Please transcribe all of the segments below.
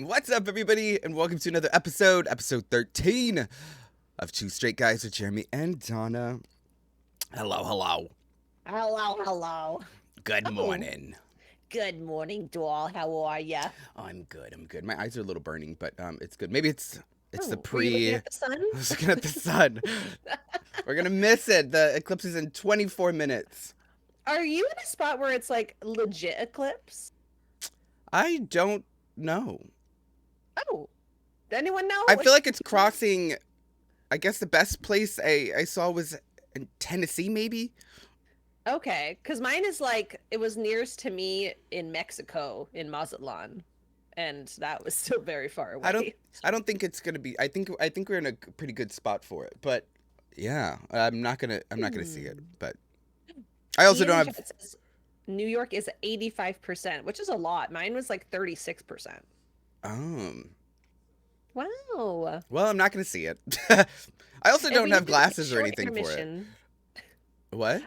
What's up, everybody, and welcome to another episode 13 of Two Straight Guys with Jaremi and Dawna. Hello, hello. Hello. Good Oh, morning. good morning, doll. How are ya? I'm good. My eyes are a little burning, but it's good. Maybe it's the Oh, were you looking pre. at the sun? I was looking at the sun. We're gonna miss it. The eclipse is in 24 minutes. Are you in a spot where it's like legit eclipse? I don't know. Oh, does anyone know? I feel like it's crossing. I guess the best place I saw was in Tennessee, maybe. Okay, because mine is like, it was nearest to me in Mexico, in Mazatlan. And that was still very far away. I don't think it's gonna be. I think we're in a pretty good spot for it. But yeah, I'm not gonna see it. But I also Ian don't in have. chat says New York is 85%, which is a lot. Mine was like 36%. Um. Wow. Well, I'm not gonna see it. I also If don't we have need to take a glasses or short anything for it. intermission, What?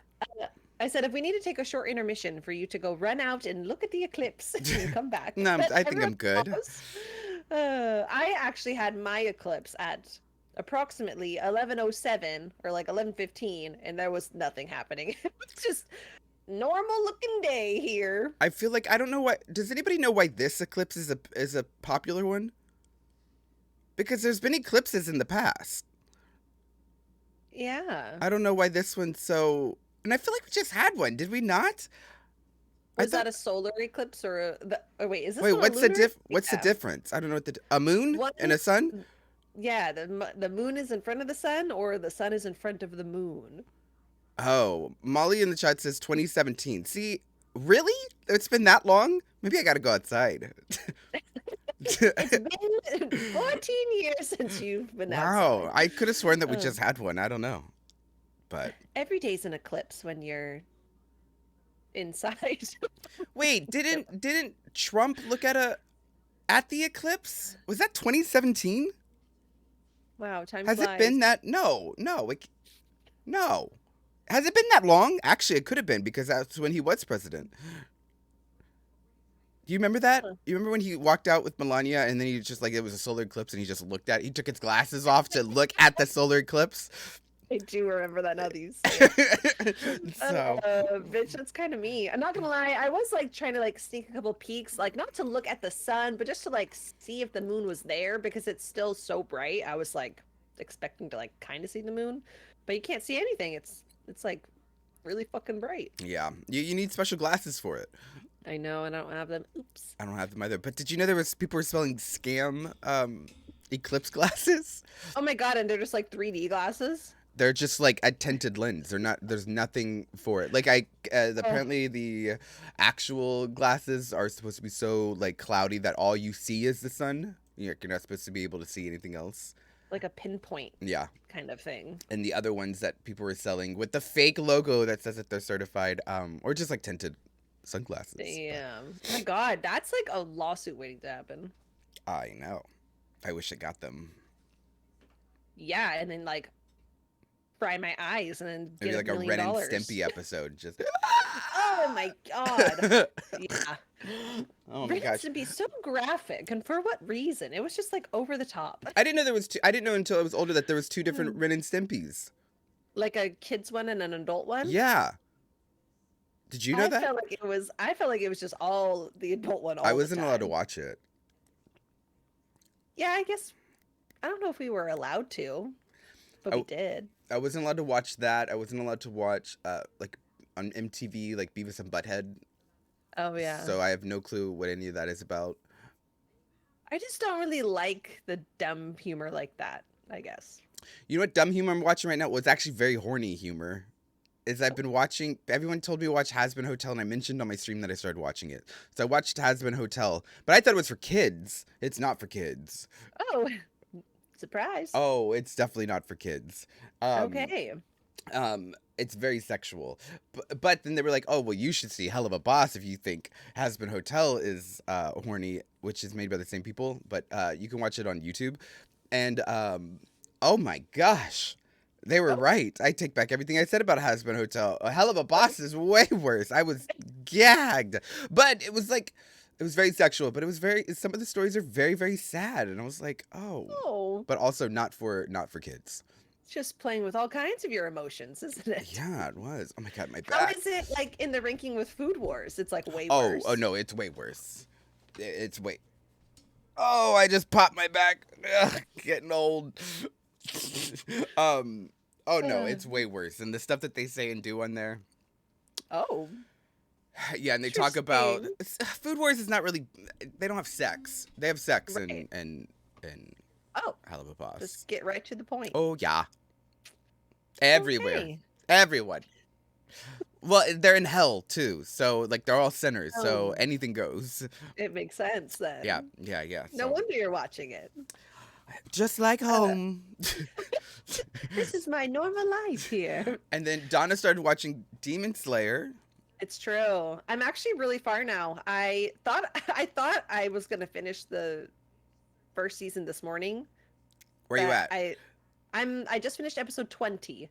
I said, if we need to take a short intermission for you to go run out and look at the eclipse and come back. No, But I think I'm everyone good. pause. I actually had my eclipse at approximately 11:07 or like 11:15, and there was nothing happening. It was just normal looking day here. I feel like I don't know why. Does anybody know why this eclipse is a popular one? Because there's been eclipses in the past. Yeah. I don't know why this one's so. And I feel like we just had one, did we not? Was that a solar eclipse or wait, is this Wait, one a what's lunar? what's the Yeah. difference? I don't know what a moon One and a sun? Yeah, the moon is in front of the sun, or the sun is in front of the moon. Oh, Molly in the chat says 2017. See, really? It's been that long? Maybe I gotta go outside. It's been 14 years since you've been Wow, outside. I could have sworn that we Oh. just had one. I don't know, but Every day's an eclipse when you're inside. wait, didn't Trump look at the eclipse? Was that 2017? Wow, time Has flies. it been that? No. No. Has it been that long? Actually, it could have been because that's when he was president. Do you remember that? Huh. You remember when he walked out with Melania and then he just like it was a solar eclipse and he just looked at it? He took his glasses off to look at the solar eclipse. I do remember that now that you say it. So Bitch, that's kind of me. I'm not gonna lie, I was like trying to like sneak a couple peeks, like not to look at the sun, but just to like see if the moon was there because it's still so bright. I was like expecting to like kind of see the moon, but you can't see anything. It's like really fucking bright. yeah, you need special glasses for it. I know, and I don't have them. Oops. I don't have them either. But did you know there was people were selling scam eclipse glasses? Oh my god, and they're just like 3D glasses. They're just like a tinted lens. They're not. There's nothing for it. Like apparently the actual glasses are supposed to be so like cloudy that all you see is the sun. You're not supposed to be able to see anything else. Like a pinpoint Yeah. kind of thing. And the other ones that people were selling with the fake logo that says that they're certified, or just like tinted sunglasses. Damn. Oh my god, that's like a lawsuit waiting to happen. I know. I wish I got them. Yeah, and then like fry my eyes and then Maybe get like $1 a million. Ren and Stimpy episode. Just. Oh my god. Yeah. Oh my Ren and gosh. Stimpy so graphic, and for what reason? It was just like over the top. I didn't know there was two. I didn't know until I was older that there was two different Ren and Stimpies. Like a kid's one and an adult one? Yeah. Did you know that? I felt like it was just all the adult one all I the wasn't allowed to time. watch it. Yeah, I guess I don't know if we were allowed to, but we did. I wasn't allowed to watch that. I wasn't allowed to watch like on MTV like Beavis and Butthead. Oh yeah. So I have no clue what any of that is about. I just don't really like the dumb humor like that, I guess. You know what dumb humor I'm watching right now? Well, it's actually very horny humor. Is I've been watching. Everyone told me to watch Has Been Hotel, and I mentioned on my stream that I started watching it. So I watched Has Been Hotel, but I thought it was for kids. It's not for kids. Oh, surprise. Oh, it's definitely not for kids. Okay. It's very sexual. But then they were like, oh, well, you should see Hell of a Boss if you think Has Been Hotel is horny, which is made by the same people. But you can watch it on YouTube. And oh my gosh. They were right. I take back everything I said about Has Been Hotel. A Hell of a Boss is way worse. I was gagged. But it was like, It was very sexual, but it was very. Some of the stories are very, very sad, and I was like, oh, Oh, but also not for kids. it's just playing with all kinds of your emotions, isn't it? Yeah, it was. Oh my god, my How back. is it like in the ranking with Food Wars? It's like way Oh, worse. oh no, it's way worse. It's way. Oh, I just popped my back. Ugh, getting old. Oh no, it's way worse. And the stuff that they say and do on there. Oh, Yeah, and they talk about interesting. Food Wars is not really. They don't have sex. They have sex Right. and Oh, Hell of a Boss. just get right to the point. Oh yeah, everywhere, Okay. everyone. Well, they're in hell too, so like they're all sinners, so Oh, anything goes. it makes sense then. Yeah, yeah, yeah. No So wonder you're watching it. just like Uh, home. this is my normal life here. And then Donna started watching Demon Slayer. It's true. I'm actually really far now. I thought I was gonna finish the first season this morning. Where you but at? I just finished episode 20.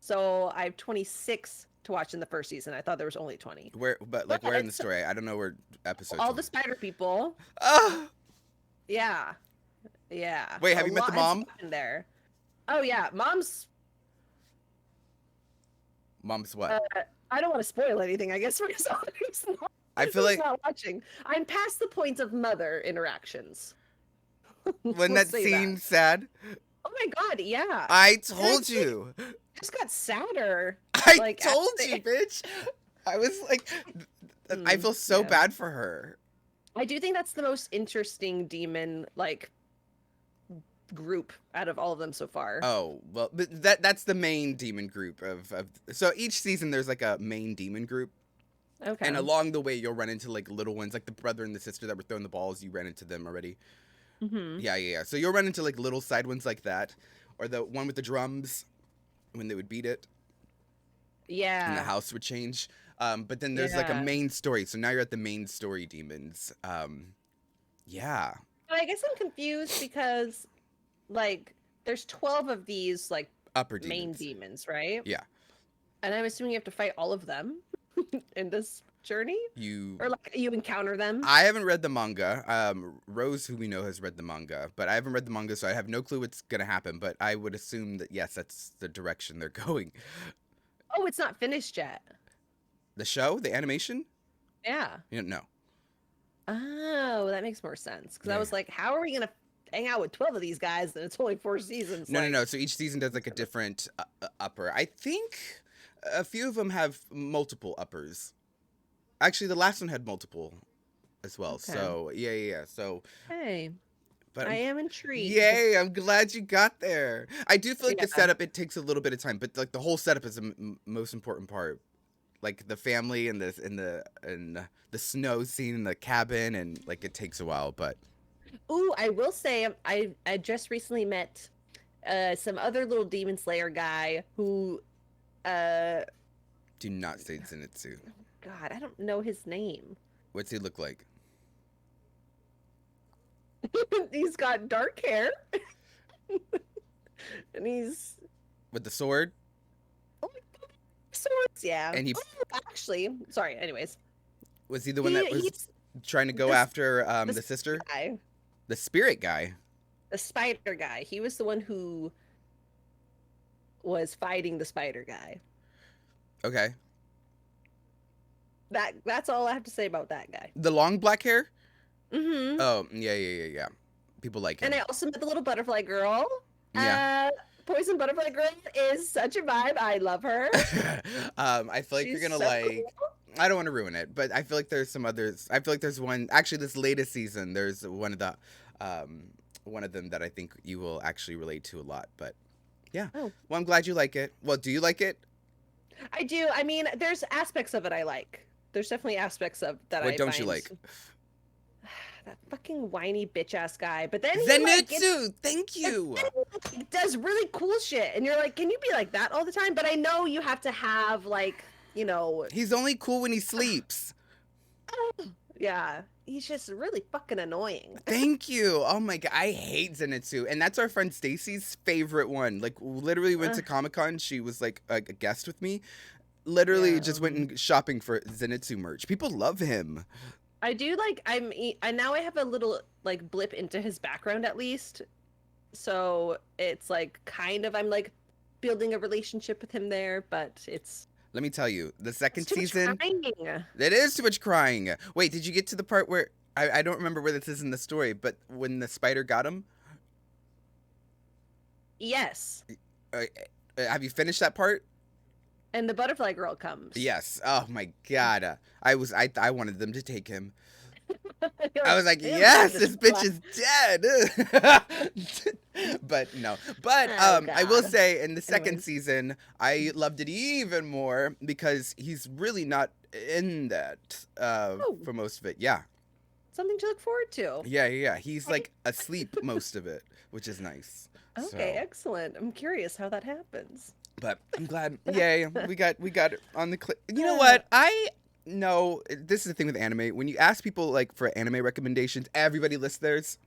So I have 26 to watch in the first season. I thought there was only 20. Where? But like, where in the But story? I don't know where episode. all 20. the spider people. Ah! Yeah. Yeah. Wait, have you met the has mom? happened there. Oh yeah, mom's Mom's what? I don't want to spoil anything, I guess, for somebody who's not, I feel who's like not watching. I'm past the point of mother interactions. when Let's that say scene's sad. Oh my god, yeah. I told actually- you. Just got sadder. I like, told at you, the- bitch. I was like, I feel so yeah. bad for her. I do think that's the most interesting demon like group out of all of them so far. Oh well, but that's the main demon group of. So each season there's like a main demon group, Okay. and along the way you'll run into like little ones, like the brother and the sister that were throwing the balls. You ran into them already. Mm-hmm. Yeah. So you'll run into like little side ones like that, or the one with the drums when they would beat it, and the Yeah. house would change. But then there's like a Yeah. main story. So now you're at the main story demons. Yeah. But I guess I'm confused because like there's 12 of these like Upper main demons. demons, right? Yeah. And I'm assuming you have to fight all of them in this journey? You. Or like you encounter them? I haven't read the manga. Rose, who we know, has read the manga, but I haven't read the manga, so I have no clue what's gonna happen. But I would assume that yes, that's the direction they're going. Oh, it's not finished yet. The show, the animation, Yeah. you know, Oh, that makes more sense. Because I Yeah. was like, how are we gonna hang out with 12 of these guys and it's only 4 seasons? no. Like, So each season does like a different upper. I think a few of them have multiple uppers. Actually, the last one had multiple as well. Okay. So yeah. So, Hey, but I am intrigued. yay! I'm glad you got there. I do feel like the Yeah. setup it takes a little bit of time, but like the whole setup is the most important part. Like the family and the snow scene in the cabin, and like it takes a while, but Ooh, I will say I just recently met some other little demon slayer guy who do not say Zenitsu. God, I don't know his name. What's he look like? He's got dark hair. And he's With the sword, swords, yeah. and he Oh, actually, sorry, anyways. was he the one that was He's trying to go the- after the the sister, guy, the spirit guy. the spider guy. He was the one who was fighting the spider guy. Okay, That's all I have to say about that guy. the long black hair. Mm-hmm. Oh yeah. People like him. And I also met the little butterfly girl. Yeah. Poison Butterfly Girl is such a vibe. I love her. I feel like She's you're gonna so like. cool. I don't want to ruin it, but I feel like there's some others. I feel like there's one. Actually, this latest season, there's one of them that I think you will actually relate to a lot. But yeah, Oh. well, I'm glad you like it. Well, do you like it? I do. I mean, there's aspects of it I like. There's definitely aspects of that What I don't find... you like? That fucking whiny bitch ass guy. But then he like, Zenitsu, thank you. does really cool shit, and you're like, can you be like that all the time? But I know you have to have like, you know, He's only cool when he sleeps. yeah. He's just really fucking annoying. Thank you. Oh my god, I hate Zenitsu, and that's our friend Stacy's favorite one. Like, literally went to Comic-Con. She was like a guest with me. Literally just went and shopping for Zenitsu merch. People love him. I do like I now I have a little like blip into his background at least. So it's like kind of I'm like building a relationship with him there, but Let me tell you, the it's second too much season, crying. it is too much crying. Wait, did you get to the part where I don't remember where this is in the story, but when the spider got him, Yes. uh, have you finished that part? And the butterfly girl comes. Yes. Oh my god. I wanted them to take him. You're I was like, "They don't deserve yes, this bitch is dead. But no. But Oh I will God. say in the second Anyways. season, I loved it even more because he's really not in that Oh, for most of it. Yeah. something to look forward to. Yeah. He's like asleep most of it, which is nice. Okay, So, excellent. I'm curious how that happens. but I'm glad. Yay, we got it on the clip. You know Uh, what? No, this is the thing with anime. When you ask people like for anime recommendations, everybody lists theirs.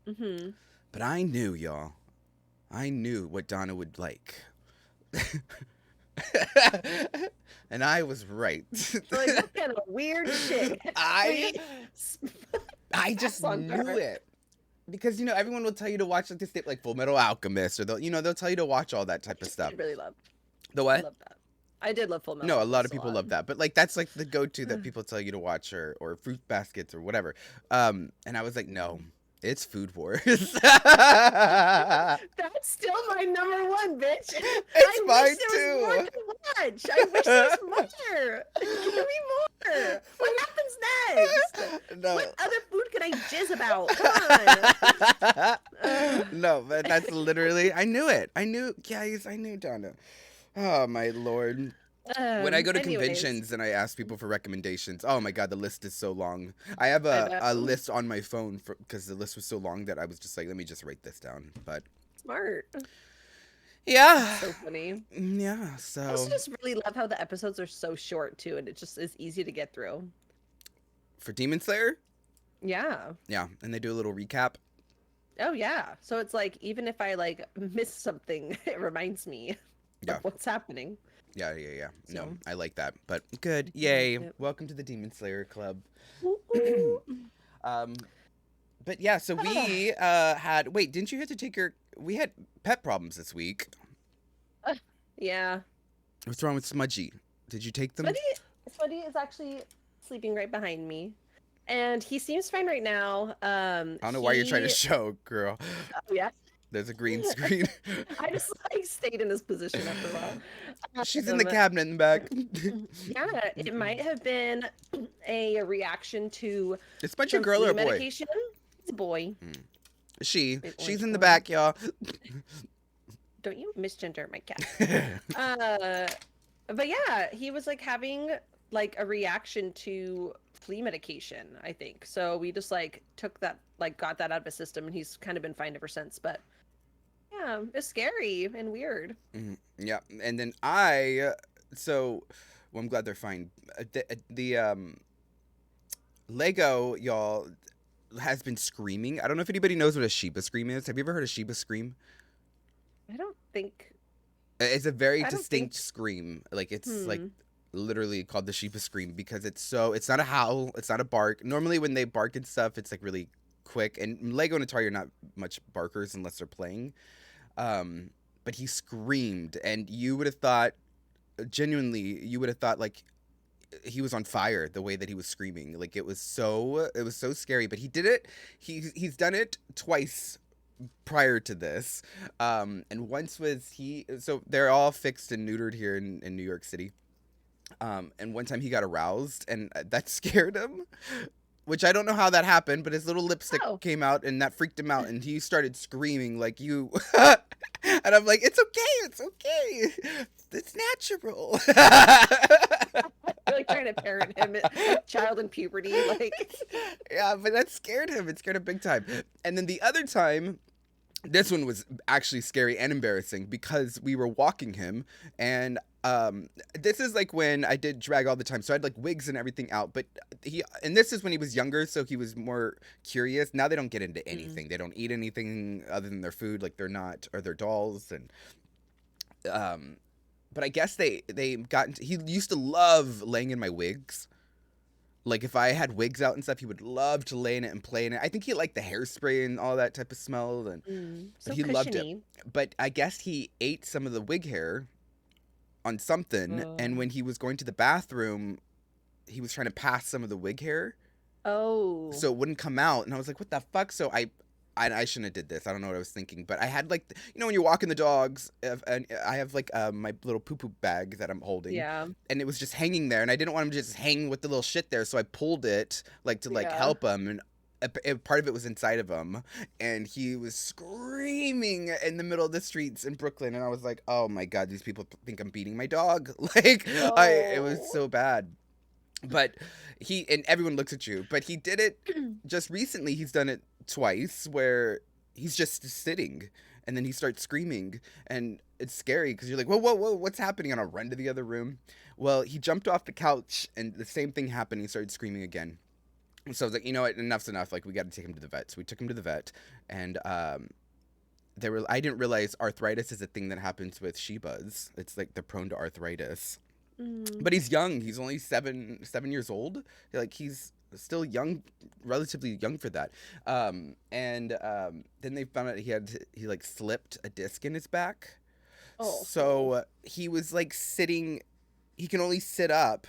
mm-hmm. But I knew, y'all. I knew what Donna would like. And I was right. Like what kind of weird shit? I I Pass just on to knew her. it. Because everyone will tell you to watch like this like Full Metal Alchemist or they'll tell you to watch all that type of Which I stuff. did really love. The I what? love that. I did love Full Metal No, a lot Alchemist of a people lot. love that. But like that's like the go-to that people tell you to watch or Fruit Baskets or whatever. And I was like, no, it's Food Wars. It's That's still my number one, bitch. I mine wish there was more too. to watch. I wish there was more. Give me more. What happens next? No. What other food can I jizz about? Come on. No, but that's literally I knew it. I knew guys, I knew Donna. Oh my lord. When I go to Anyways, conventions and I ask people for recommendations, oh my god, the list is so long. I have I a know. list on my phone because the list was so long that I was just like, let me just write this down. But Smart. yeah, So funny. yeah. I also So just really love how the episodes are so short too, and it just is easy to get through. for Demon Slayer, Yeah. yeah, and they do a little recap. Oh yeah. So it's like even if I like miss something, it reminds me of Yeah, what's happening. yeah. No, So I like that. But good, yep, yay! yep. Welcome to the Demon Slayer Club. Ooh, ooh. um, but yeah, so Ah, we had. Wait, didn't you have to take your? We had pet problems this week. yeah. What's wrong with Smudgy? Did you take them? Smudgy is actually sleeping right behind me. And he seems fine right now. I don't know why you're trying to show, girl. Oh yeah. There's a green screen. I just like stayed in this position after a while. She's in the cabinet in the back. Yeah, it might have been a reaction to Is Smudgy a some girl or flea a boy? medication. It's a boy. Big She's orange in the boy. back, y'all. Don't you misgender my cat? But yeah, he was like having like a reaction to flea medication, I think. So we just like took that, like got that out of his system, and he's kind of been fine ever since. But yeah, it's scary and weird. Yeah, and then so, well, I'm glad they're fine. The Lego, y'all, has been screaming. I don't know if anybody knows what a Shiba scream is. Have you ever heard a Shiba scream? I don't think. It's a very I don't think. distinct scream. Like it's like Hmm. literally called the Shiba scream because it's not a howl, it's not a bark. Normally when they bark and stuff, it's like really quick. And Lego and Atari are not much barkers unless they're playing. But he screamed, and you would have thought, genuinely, you would have thought like he was on fire the way that he was screaming. Like it was so scary. But he did it. He's done it twice prior to this. And once was so they're all fixed and neutered here in New York City. And one time he got aroused and that scared him, which I don't know how that happened, but his little lipstick Oh, came out and that freaked him out and he started screaming like you. And I'm like, it's okay. It's natural. like trying to parent him, like child in puberty, like. Yeah, but that scared him. It scared him big time. And then the other time, this one was actually scary and embarrassing because we were walking him and this is like when I did drag all the time, so I had like wigs and everything out, but this is when he was younger, so he was more curious. Now they don't get into anything. They don't eat anything other than their food, like they're not, or their dolls. And but I guess they got into, he used to love laying in my wigs, Like if I had wigs out and stuff, he would love to lay in it and play in it. I think he liked the hairspray and all that type of smell, and but So he loved it. cushiony. But I guess he ate some of the wig hair on something, and Oh. when he was going to the bathroom, he was trying to pass some of the wig hair, Oh. so it wouldn't come out. And I was like, "What the fuck?" So I shouldn't have did this. I don't know what I was thinking, but I had like when you're walking the dogs, and I have like my little poo poo bag that I'm holding, Yeah. and it was just hanging there, and I didn't want him to just hang with the little shit there, so I pulled it like to like Yeah. help him, and part of it was inside of him, and he was screaming in the middle of the streets in Brooklyn, and I was like, oh my god, these people think I'm beating my dog. Like it was Oh. so bad. But and everyone looks at you, but he did it just recently. He's done it twice where he's just sitting and then he starts screaming, and it's scary because you're like, whoa, whoa, whoa, what's happening? And I'll run to the other room. Well, he jumped off the couch and the same thing happened. He started screaming again. So I was like, you know what, enough's enough. Like, we got to take him to the vet. So we took him to the vet, and I didn't realize arthritis is a thing that happens with Shibas. It's like they're prone to arthritis. Mm. But he's young. He's only 7 years old. Like he's still young, relatively young for that. Then they found out he like slipped a disc in his back. Oh. So he was like sitting. He can only sit up,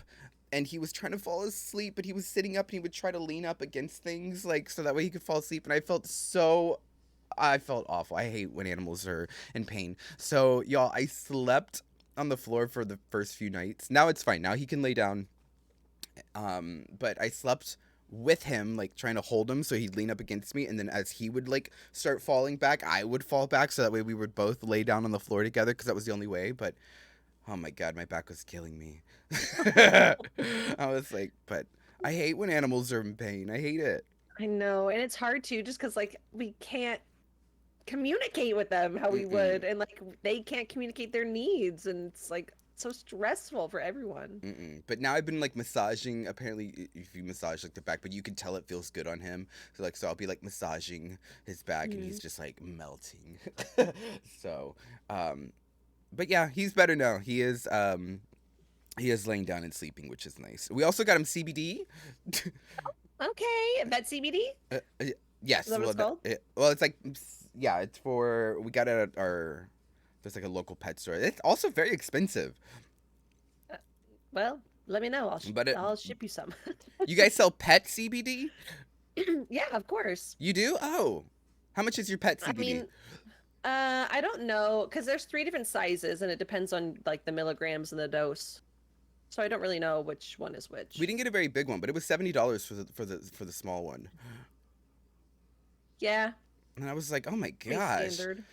and he was trying to fall asleep, but he was sitting up, and he would try to lean up against things like so that way he could fall asleep. And I felt awful. I hate when animals are in pain. So y'all, I slept on the floor for the first few nights. Now it's fine. Now he can lay down. But I slept with him, like trying to hold him so he'd lean up against me, and then as he would like start falling back, I would fall back so that way we would both lay down on the floor together because that was the only way. But oh my god, my back was killing me. I was like, but I hate when animals are in pain. I hate it. I know, and it's hard too, just because like we can't communicate with them how we Mm-mm. would, and like they can't communicate their needs, and it's like so stressful for everyone. Mm-mm. But now I've been like massaging. Apparently, if you massage like the back, but you can tell it feels good on him. So I'll be like massaging his back, and he's Mm. just like melting. so, um, but yeah, he's better now. He is laying down and sleeping, which is nice. We also got him CBD. Okay, vet CBD? Yes, Is that what it's called? it's like yeah, it's for we got it at our there's like a local pet store. It's also very expensive, Uh, Well, let me know. but I'll ship you some. you guys sell pet CBD? Yeah, of course. You do? Oh, how much is your pet I CBD? mean, I don't know because there's three different sizes and it depends on like the milligrams and the dose. So I don't really know which one is We which. didn't get a very big one, but it was $70 for the small one, Yeah, and I was like, oh my pretty gosh, standard.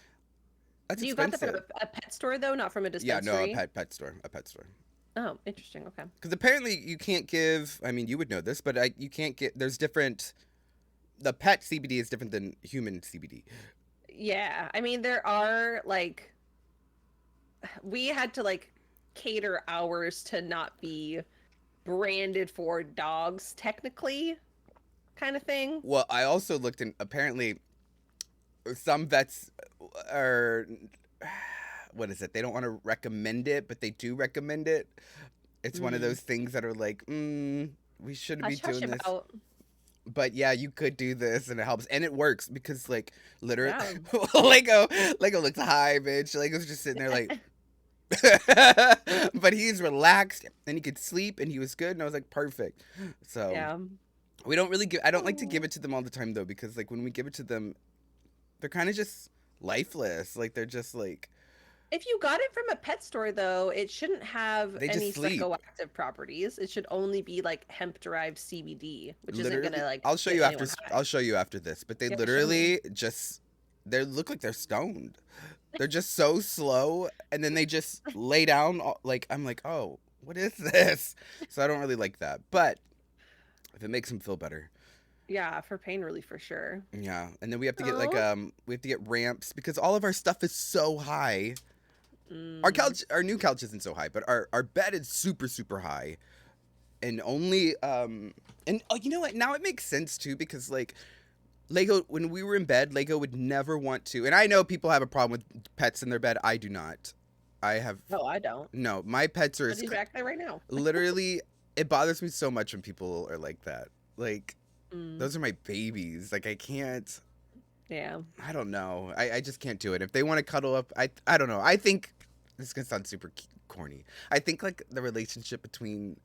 that's You got that from expensive. a pet store though, not from a Yeah, no, dispensary? a pet store. Oh, interesting. Okay. Because apparently you can't give. I mean, you would know this, but you can't get. There's different. The pet CBD is different than human CBD. Yeah, I mean there are like we had to like cater ours to not be branded for dogs technically, kind of thing. Well, I also looked in. Apparently, some vets are. What is it? They don't want to recommend it, but they do recommend it. It's one of Mm. those things that are like, we shouldn't be Hush hush doing this. about. But yeah, you could do this and it helps. And it works because like literally Yeah. Lego looks high, bitch. Lego's just sitting there like but he's relaxed and he could sleep and he was good and I was like perfect. So Yeah. we don't really give I don't like to give Oh. it to them all the time though, because like when we give it to them, they're kind of just lifeless. Like they're just like If you got it from a pet store, though, it shouldn't have they any just sleep. psychoactive properties. It should only be like hemp-derived CBD, which isn't Literally, gonna like I'll show get you after. anyone high. I'll show you after this. But they Yeah, show me. literally just they look like they're stoned. They're just so slow, and then they just lay down. Like I'm like, oh, what is this? So I don't really like that. But if it makes them feel better, Yeah, for pain relief for sure. yeah. And then we have to get like Oh. we have to get ramps because all of our stuff is so high. Mm. Our new couch isn't so high, but our bed is super super high, and only and oh, you know what? Now it makes sense too because like Lego, when we were in bed, Lego would never want to. And I know people have a problem with pets in their bed. I do not. I have No, I don't. no. My pets are But he's back there right now. literally. it bothers me so much when people are like that. Like, Mm, those are my babies. Like, I can't. yeah. I don't know. I just can't do it. If they want to cuddle up, I don't know. I think this is gonna sound super corny. I think like the relationship between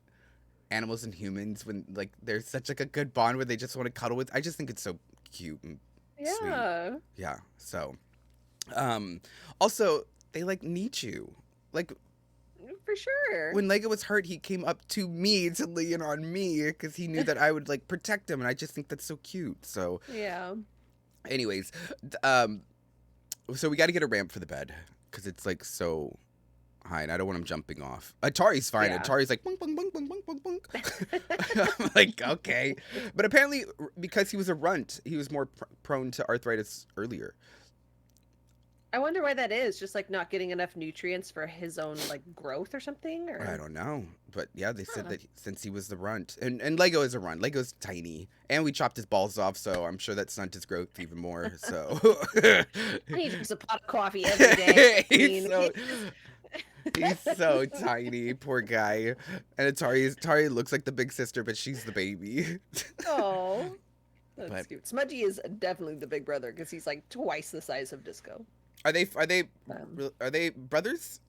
animals and humans, when like there's such like a good bond where they just want to cuddle with. I just think it's so cute and sweet. Yeah. Yeah. So, um, also they like need you. Like For sure. when Lego was hurt, he came up to me to lean on me because he knew that I would like protect him, and I just think that's so cute. So, Yeah. anyways, so we got to get a ramp for the bed because it's like so high, and I don't want him jumping off. Atari's fine. Yeah. Atari's like bunk bunk bunk bunk bunk bunk bunk. I'm like, okay, but apparently because he was a runt, he was more prone to arthritis earlier. I wonder why that is. Just like not getting enough nutrients for his own like growth or something. I Or don't know, but yeah, they said Huh. that since he was the runt, and Lego is a runt. Lego's tiny, and we chopped his balls off, so I'm sure that stunted his growth even more. So He drinks a pot of coffee every day. I he's mean, so he's so tiny, poor guy. And Atari looks like the big sister, but she's the baby. oh, that's But cute. Smudgy is definitely the big brother because he's like twice the size of Disco. are they Um, are they brothers?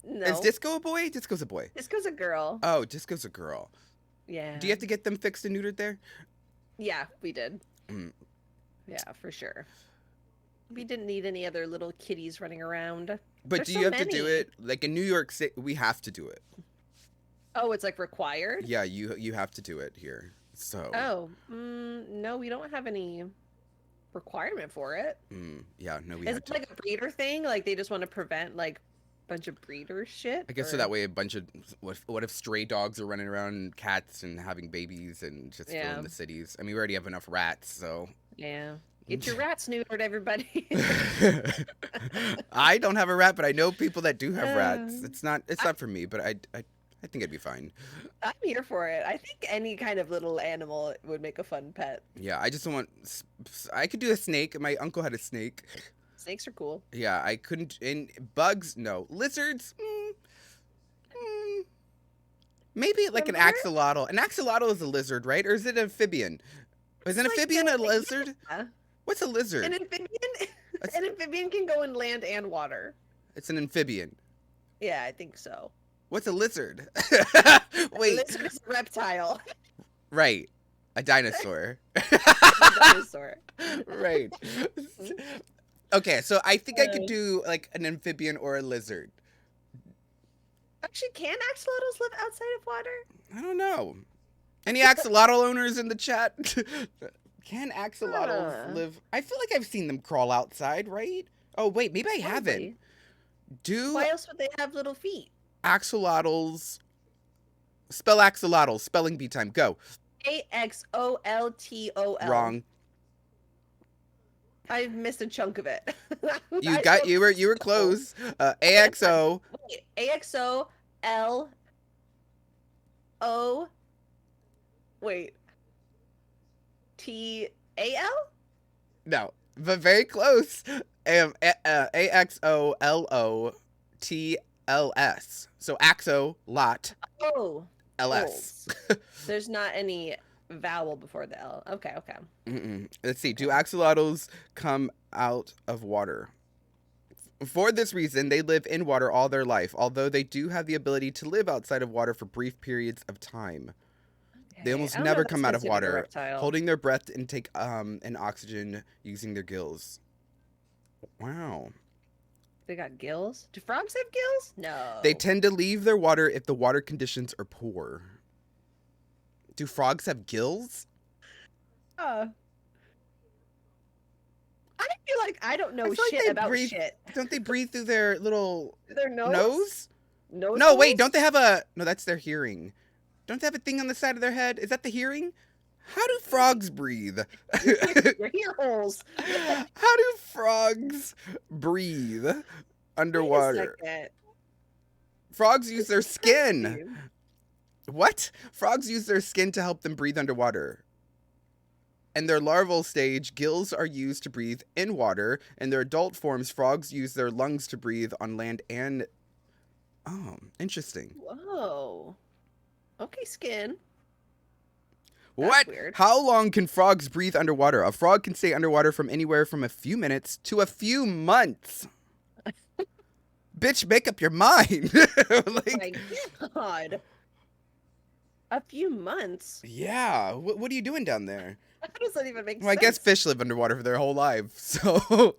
Is no, Disco a boy? Disco's a boy. Disco's a girl. Oh, Disco's a girl. Yeah. Do you have to get them fixed and neutered there? Yeah, we did. Mm. Yeah, for sure. We didn't need any other little kitties running around. But There's do so you have to do many. it like in New York City? We have to do it. Oh, it's like required? Yeah, you have to do it here. So, Oh, no, we don't have any requirement for it. yeah, no, we Is had it to. like a breeder thing? Like they just want to prevent like a bunch of breeder shit? I guess so Or that way a bunch of what if stray dogs are running around and cats and having babies and just Yeah. filling the cities? I mean, we already have enough rats, so. Yeah. Get your rats neutered, everybody. I don't have a rat, but I know people that do have rats. It's not I, for me, but I think I'd be fine. I'm here for it. I think any kind of little animal would make a fun pet. Yeah, I just don't want. I could do a snake. My uncle had a snake. Snakes are cool. Yeah, I couldn't. And bugs, no. Lizards, maybe like an Remember? axolotl. An axolotl is a lizard, right? Or is it an amphibian? Is an It's like amphibian a lizard? Yeah. What's a lizard? An amphibian. That's- An amphibian can go in land and water. It's an amphibian. Yeah, I think so. What's a lizard? A Wait, lizard is a reptile. right. A dinosaur. A dinosaur. Right. Okay, so I think I could Uh, do like an amphibian or a lizard. Actually, can axolotls live outside of water? I don't know. Any axolotl owners in the chat? Can axolotls Huh. live? I feel like I've seen them crawl outside, right? Oh, wait, maybe I haven't. Probably. Do Why else would they have little feet? axolotls spell axolotl? Spelling bee time. Go. Axolotl. Wrong. I've missed a chunk of it. You were close. AXO. Wait, AXOLO. Wait. TAL? No, but very close. AXOLOTLS. So axolot Oh. LS. There's not any vowel before the L. Okay, okay. Let's see. Do axolotls come out of water? For this reason, they live in water all their life, although they do have the ability to live outside of water for brief periods of time. They Okay, almost I don't know never if come that's out of considered a water, reptile. holding their breath and take in oxygen using their gills. Wow. They got gills? Do frogs have gills? No. They tend to leave their water if the water conditions are poor. Do frogs have gills? I feel like I don't know I feel like shit they about breathe- shit. Don't they breathe through their little Their nose? nose? Nose No, wait, holes? don't they have a... No, that's their hearing. Don't they have a thing on the side of their head? Is that the hearing? How do frogs breathe? Your ear holes. How do frogs breathe Wait a underwater? second. Frogs use their skin. Crazy. What? Frogs use their skin to help them breathe underwater. In their larval stage, gills are used to breathe in water. In their adult forms, frogs use their lungs to breathe on land and... Oh, interesting. Whoa. Okay, skin. That's What? weird. How long can frogs breathe underwater? A frog can stay underwater from anywhere from a few minutes to a few months. Bitch, make up your mind. Oh Like, my god. A few months? yeah. What are you doing down there? How does that even make Well, I guess sense? fish live underwater for their whole life, so.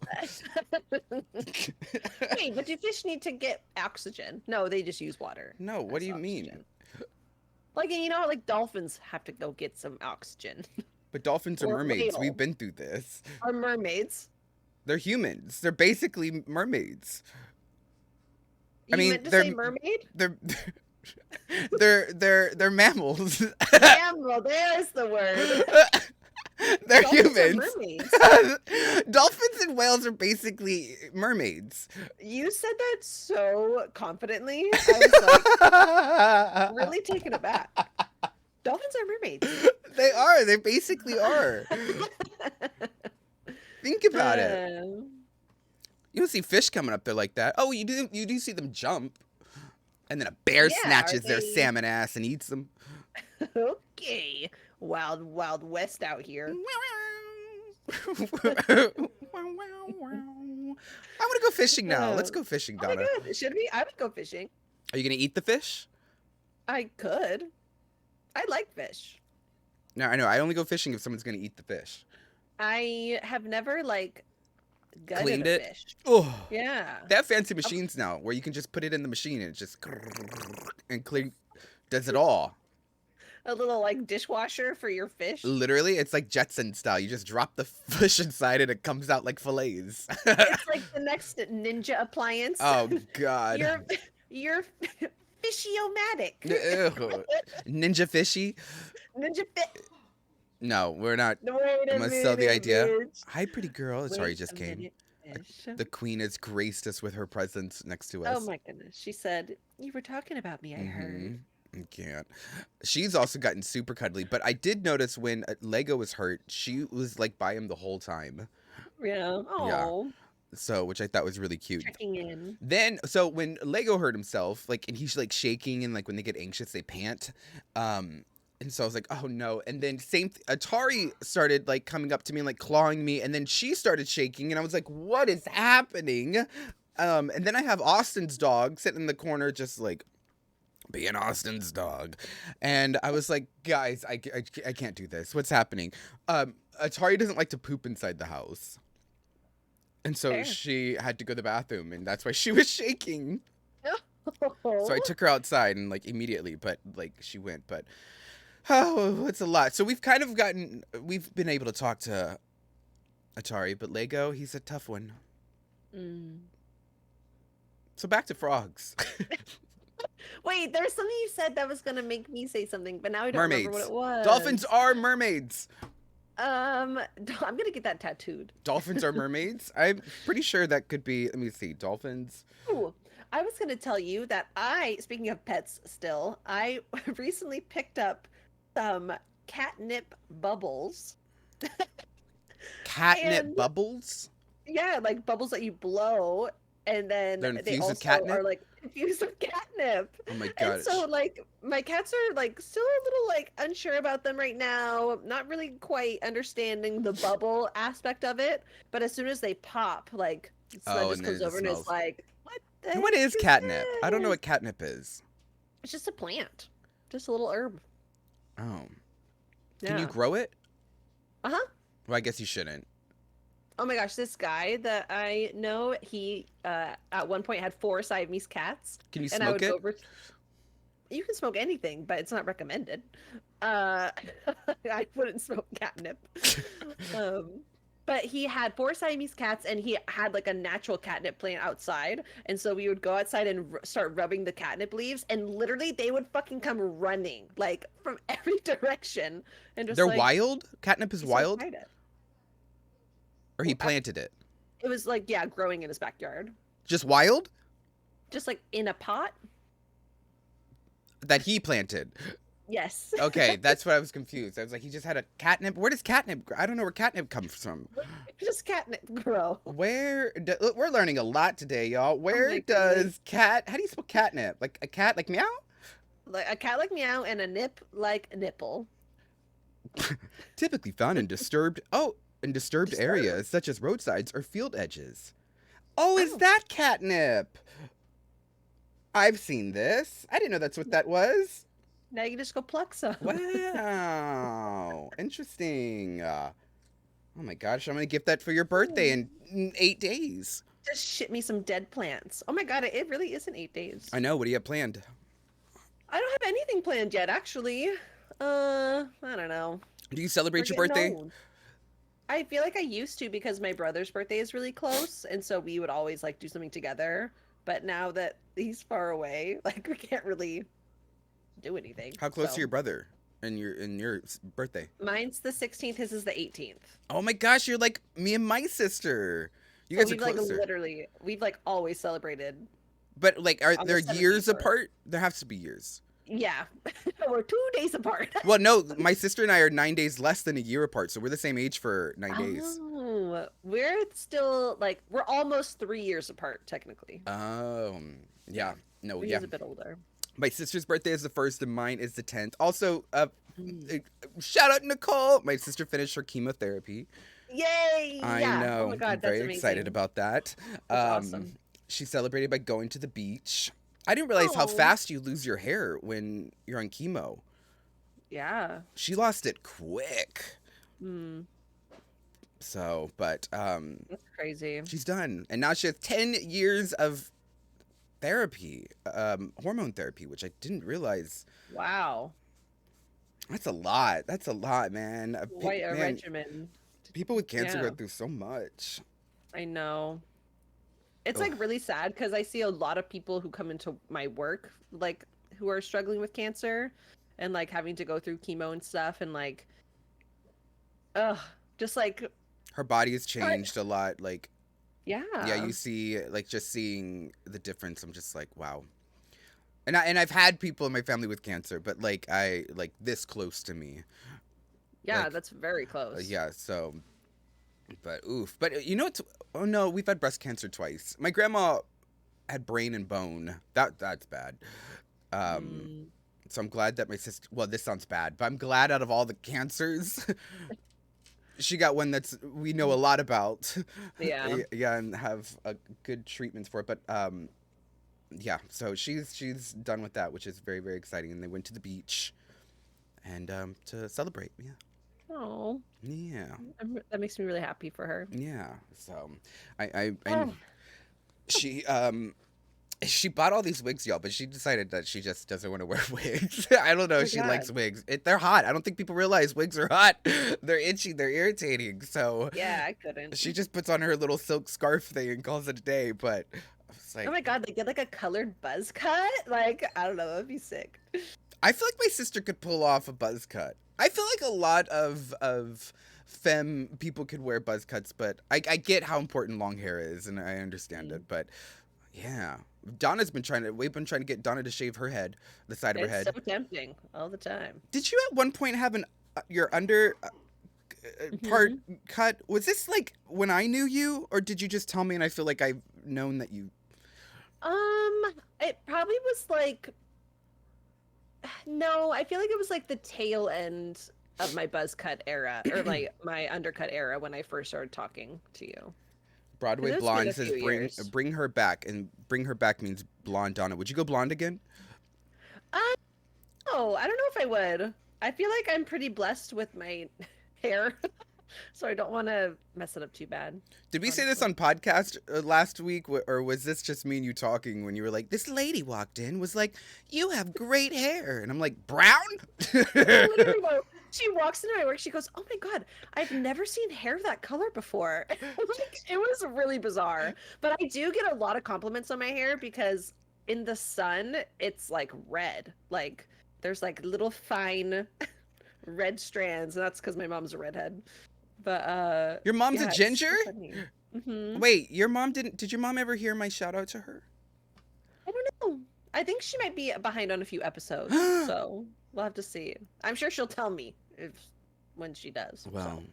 Wait, but do fish need to get oxygen? No, they just use water No, what do as you oxygen. mean? Like, you know, like dolphins have to go get some oxygen. But dolphins are Or a mermaids. We've whale. been through this. Or mermaids. They're humans. They're basically mermaids. I You mean, meant to say mermaid? they're they're mammals. Mammal, there's the word. They're Dolphins are humans. mermaids. Dolphins and whales are basically mermaids. You said that so confidently. I was like really taken aback. Dolphins are mermaids. They are. They basically are. Think about it. You don't see fish coming up there like that. Oh, you do see them jump. And then a bear Yeah, snatches their they- salmon ass and eats them. Okay. Wild, wild west out here. I want to go fishing now. Let's go fishing, Oh my Donna. god, should we? I would go fishing. Are you going to eat the fish? I could. I like fish. No, I know. I only go fishing if someone's going to eat the fish. I have never like gutted Cleaned a it? fish. Oh, Yeah. they have fancy machines now where you can just put it in the machine and it just and clean does it all. A little like dishwasher for your fish. Literally, it's like Jetson style. You just drop the fish inside and it comes out like fillets. It's like the next ninja appliance. Oh God. You're Fishy-o-matic. Ew. Ninja fishy? Ninja fit. No, we're not. Wait I'm gonna sell the idea. bitch. Hi, pretty girl. Sorry, Wait just a came. minute, fish. The queen has graced us with her presence next to us. Oh my goodness. She said, you were talking about me, I heard. I can't. She's also gotten super cuddly, but I did notice when Lego was hurt, she was like by him the whole time. Yeah. Oh. So, which I thought was really cute. Checking in. Then, so when Lego hurt himself, like, and he's like shaking, and like when they get anxious, they pant. And so I was like, oh no. And then Atari started like coming up to me and like clawing me, and then she started shaking, and I was like, what is happening? And then I have Austin's dog sitting in the corner, just like being Austin's dog. And I was like, guys, I can't do this. What's happening? Atari doesn't like to poop inside the house. And so Fair. she had to go to the bathroom, and that's why she was shaking. Oh. So I took her outside and like immediately, but like she went, but oh, it's a lot. So we've been able to talk to Atari, but Lego, he's a tough one. So back to frogs. Wait, there's something you said that was gonna make me say something, but now I don't remember what it was. Dolphins are mermaids. I'm gonna get that tattooed. Dolphins are mermaids? I'm pretty sure that could be, let me see, dolphins. Ooh, I was gonna tell you that speaking of pets still, I recently picked up some catnip bubbles. Catnip And- bubbles? Yeah, like bubbles that you blow, and then They're they infused also with catnip? are like infused with catnip. Oh my And gosh. so like my cats are like still a little like unsure about them right now, not really quite understanding the bubble aspect of it. But as soon as they pop, like Sled Oh, just and comes then it over and is smells. like, "What? What is catnip? I don't know this?" what catnip is. It's just a plant, just a little herb. Oh. Yeah. Can you grow it? Uh huh. Well, I guess you shouldn't. Oh my gosh, this guy that I know, he at one point had 4 Siamese cats. Can you And I smoke would it? go over. You can smoke anything, but it's not recommended. I wouldn't smoke catnip. But he had 4 Siamese cats, and he had like a natural catnip plant outside. And so we would go outside and start rubbing the catnip leaves, and literally they would fucking come running like from every direction. And just They're like, wild? Catnip is he so wild? tried it. Or he planted it? It was like, yeah, growing in his backyard, Just wild? just like in a pot. That he planted. Yes. Okay, that's what I was confused. I was like, he just had a catnip. Where does catnip grow? I don't know where catnip comes from. Just catnip grow. Look, we're learning a lot today, y'all. Where my does goodness. how do you spell catnip? Like a cat, like meow? a cat like meow and a nip like a nipple. Typically found in disturbed Disturbed. areas such as roadsides or field edges. Oh, is Oh, that catnip? I've seen this. I didn't know that's what that was. now you can just go pluck some. Wow. Interesting. Oh my gosh, I'm going to gift that for your birthday in 8 days. Just ship me some dead plants. Oh my god, it really is in 8 days. I know. What do you have planned? I don't have anything planned yet, actually. I don't know. Do you We're celebrate your getting birthday? old. I feel like I used to because my brother's birthday is really close, and so we would always like do something together. But now that he's far away, like we can't really do anything. How close to So your brother and your birthday? mine's the 16th, his is the 18th. Oh my gosh, you're like me and my sister. You So guys are we've like closer. literally, we've like always celebrated But like, are on the there 17th. years apart? There has to be years. Yeah, we're 2 days apart. Well, no, my sister and I are 9 days less than a year apart, so we're the same age for 9 days. Oh, we're still like we're almost 3 years apart technically. Yeah, no, He yeah. is a bit older. My sister's birthday is the 1st, and mine is the 10th. Also, Mm. shout out Nicole. My sister finished her chemotherapy. Yay! I Yeah. Oh know. my I'm god, that's very excited amazing. about that. That's awesome. She celebrated by going to the beach. I didn't realize how Oh, fast you lose your hair when you're on chemo. yeah. She lost it quick. Mm, So, but that's crazy. she's done, and now she has 10 years of therapy, hormone therapy, which I didn't realize. Wow. That's a lot. That's a lot, man. Quite a Man, regimen. people with cancer Yeah, go through so much. I know. It's Ugh. like really sad because I see a lot of people who come into my work like who are struggling with cancer and like having to go through chemo and stuff and like ugh, just like Her body has I, changed a lot. Like, yeah, yeah. you see, like, just seeing the difference. I'm just like, wow. And I've had people in my family with cancer, but like I like this close to me. Yeah, Like, that's very close. yeah. So, but oof. But you know what? Oh no, we've had breast cancer twice. My grandma had brain and bone. That's bad. Um, Mm, so I'm glad that my sister. Well, this sounds bad, but I'm glad out of all the cancers, she got one that's we know a lot about. yeah. Yeah, and have a good treatments for it. But yeah. So she's done with that, which is very very exciting. And they went to the beach and to celebrate. Yeah. Oh, Yeah. that makes me really happy for her. Yeah. So I and Oh, she bought all these wigs, y'all, but she decided that she just doesn't want to wear wigs. I don't know oh if my she likes God. wigs. They're hot. I don't think people realize wigs are hot. They're itchy. They're irritating. So Yeah, I couldn't. she just puts on her little silk scarf thing and calls it a day. But I was Oh like, my God, they get like a colored buzz cut. Like, I don't know, that'd be sick. I feel like my sister could pull off a buzz cut. I feel like a lot of femme people could wear buzz cuts, but I get how important long hair is, and I understand Mm. it. But yeah, we've been trying to get Donna to shave her head, the side of her It's so head. tempting all the time. Did you at one point have your under part Hmm. cut? Was this like when I knew you, or did you just tell me and I feel like I've known that you? It probably was like no, I feel like it was like the tail end of my buzz cut era or like my undercut era when I first started talking to you. Broadway Because it's been Blonde a says few years. bring her back, and bring her back means blonde Donna. Would you go blonde again? Uh, oh, I don't know if I would. I feel like I'm pretty blessed with my hair, so I don't want to mess it up too bad, Did we say this honestly. on podcast last week, or was this just me and you talking when you were like, this lady walked in, was like, you have great hair, and I'm like, brown? No, literally, though, she walks into my work. She goes, "Oh my God, I've never seen hair that color before." Like, it was really bizarre. But I do get a lot of compliments on my hair because in the sun, it's like red. Like there's like little fine red strands, and that's because my mom's a redhead. But Your mom's a yeah, it's ginger? so funny. Hmm. Wait, your mom did your mom ever hear my shout out to her? I don't know. I think she might be behind on a few episodes, so we'll have to see. I'm sure she'll tell me if when she does. Well,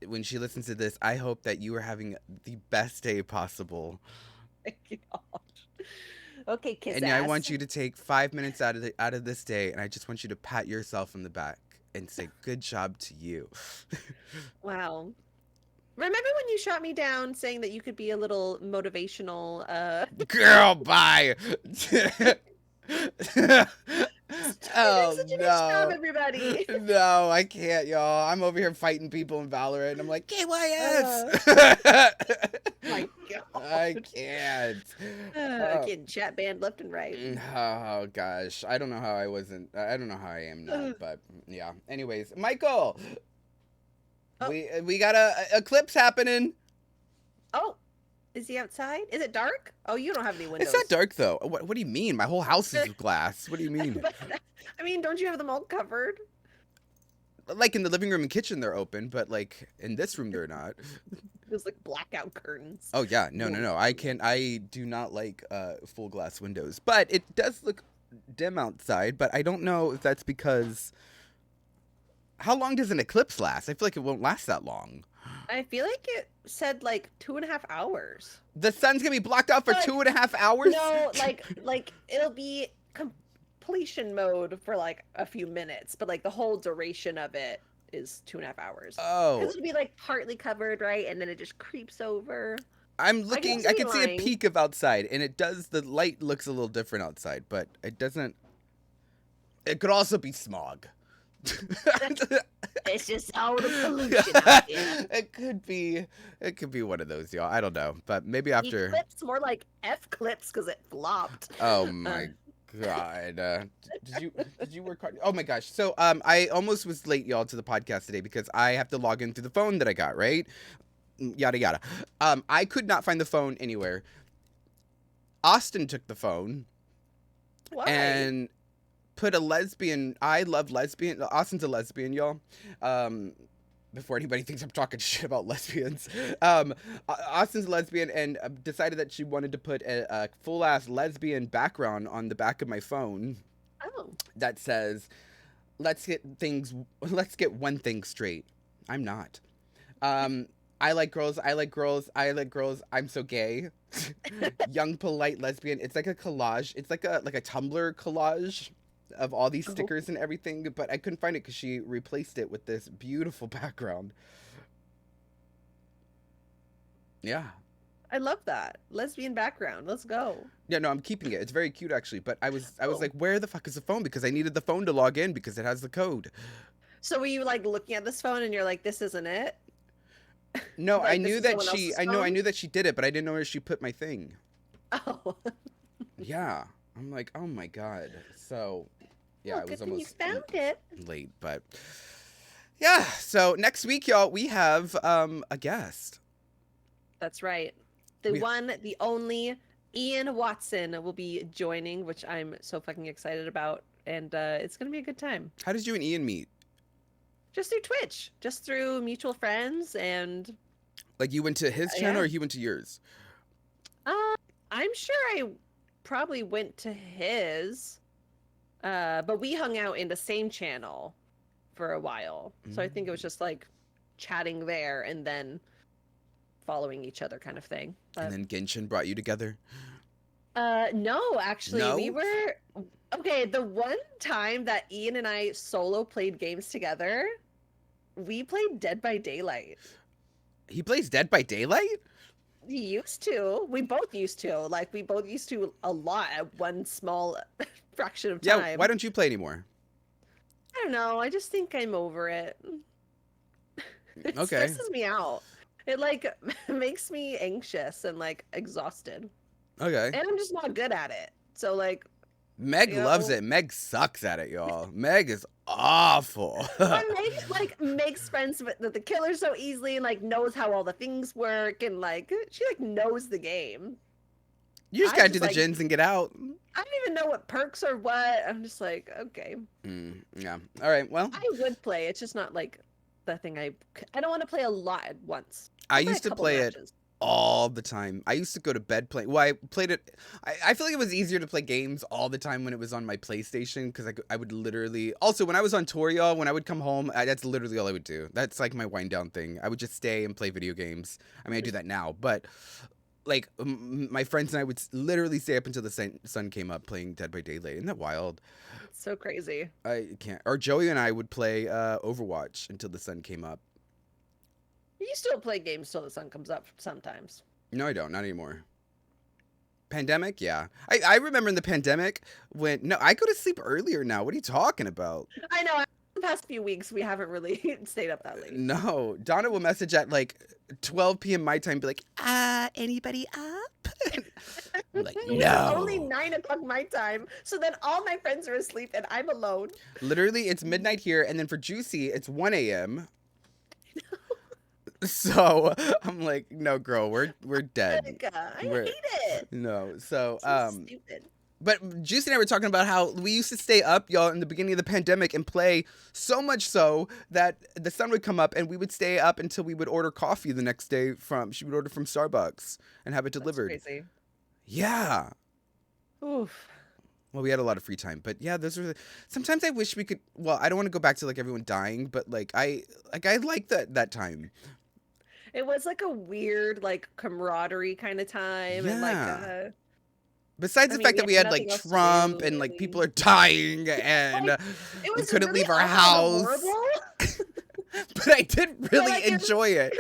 So. when she listens to this, I hope that you are having the best day possible. Gosh. Okay, kiss And I ass. want you to take 5 minutes out of this day, and I just want you to pat yourself on the back and say, "Good job to you." Wow. Remember when you shot me down saying that you could be a little motivational Girl, bye. Stop doing Oh such a nice job, no. everybody. No, I can't, y'all. I'm over here fighting people in Valorant, and I'm like, KYS. My I God. can't. Oh, Getting chat banned left and right. oh gosh, I don't know how I wasn't. I don't know how I am not, but yeah. Anyways, Michael, Oh. we got a eclipse happening. Oh, is he outside? Is it dark? Oh, you don't have any windows. It's not dark though. What do you mean? My whole house is glass. What do you mean? But, I mean, don't you have them all covered? Like in the living room and kitchen, they're open, but like in this room, they're not. There's like blackout curtains. Oh yeah, no. I do not like full glass windows, but it does look dim outside. But I don't know if that's because. How long does an eclipse last? I feel like it won't last that long. I feel like it said like 2.5 hours. The sun's gonna be blocked out for But 2.5 hours. No, like it'll be completion mode for like a few minutes, but like the whole duration of it is 2.5 hours. Oh, Because it'll be like partly covered, right? And then it just creeps over. I'm looking. I can see a lying. peak of outside, and it does. The light looks a little different outside, but it doesn't. It could also be smog. It's just all the pollution out there. It could be. It could be one of those, y'all. I don't know, but maybe after. Eclipse, more like F clips because it flopped. Oh my god! Did you work hard? Oh my gosh! So I almost was late, y'all, to the podcast today because I have to log in through the phone that I got. Right? Yada yada. I could not find the phone anywhere. Austin took the phone. Why? And put a lesbian. I love lesbian. Austin's a lesbian, y'all. Before anybody thinks I'm talking shit about lesbians, Austin's a lesbian and decided that she wanted to put a full ass lesbian background on the back of my phone. Oh. That says, let's get one thing straight. I'm not. I like girls. I like girls. I like girls. I'm so gay. Young, polite lesbian. It's like a collage. It's like a Tumblr collage of all these stickers and everything, but I couldn't find it because she replaced it with this beautiful background. Yeah. I love that. Lesbian background. Let's go. Yeah, no, I'm keeping it. It's very cute actually, but I was like, where the fuck is the phone? Because I needed the phone to log in because it has the code. So were you like looking at this phone and you're like, this isn't it? No, Like, I this knew is that someone she else's I phone? knew that she did it, but I didn't know where she put my thing. Oh. Yeah. I'm like, oh my god. So yeah, Well, I was good thing you almost found it. late, but yeah. So next week, y'all, we have a guest. That's right. One, the only Ian Watson will be joining, which I'm so fucking excited about. And it's going to be a good time. How did you and Ian meet? Just through Twitch, just through mutual friends. And Like you went to his channel yeah. or he went to yours? I'm sure I probably went to his, but we hung out in the same channel for a while. So I think it was just like chatting there and then following each other kind of thing. But, And then Genshin brought you together? no, actually, No? we were okay. The one time that Ian and I solo played games together, we played Dead by Daylight. He plays Dead by Daylight? He used to. We both used to. Like, we both used to a lot at one small fraction of time. Yeah, why don't you play anymore? I don't know. I just think I'm over it. It Okay. stresses me out. It like makes me anxious and like exhausted. Okay. And I'm just not good at it. So like Meg you loves know. it. Meg sucks at it, y'all. Meg is awful. But Meg like makes friends with the killer so easily and like knows how all the things work and like she like knows the game. You just I gotta just, do the like- gens and get out. I don't even know what perks are what. I'm just like, okay. Yeah. All right. Well, I would play. It's just not like the thing I don't want to play a lot at once. I I'll play a used to couple play it matches. all the time. I used to go to bed playing. Well, I played it. I feel like it was easier to play games all the time when it was on my PlayStation because I would literally. Also, when I was on tour, y'all, when I would come home, that's literally all I would do. That's like my wind down thing. I would just stay and play video games. I mean, I do that now, but like my friends and I would literally stay up until the sun came up playing Dead by Daylight. Isn't that wild? It's so crazy. I can't. Or Joey and I would play Overwatch until the sun came up. You still play games till the sun comes up sometimes. No, I don't. Not anymore. Pandemic, yeah. I remember in the pandemic when no, I go to sleep earlier now. What are you talking about? I know. The past few weeks, we haven't really stayed up that late. No, Donna will message at like 12 p.m. my time, be like, anybody up? I'm like, It's no. only 9 o'clock my time, so then all my friends are asleep and I'm alone. Literally, it's midnight here, and then for Juicy, it's 1 a.m. So I'm like, no, girl, we're dead. I hate it. No, so It's stupid. But Juicy and I were talking about how we used to stay up, y'all, in the beginning of the pandemic and play so much so that the sun would come up and we would stay up until we would order coffee the next day she would order from Starbucks and have it delivered. That's crazy. Yeah. Oof. Well, we had a lot of free time, but yeah, sometimes I wish we could, well, I don't want to go back to like everyone dying, but like I like that time. It was like a weird like camaraderie kind of time and like besides the fact that we had like Trump and like people are dying and we couldn't leave our house. But I did really enjoy it.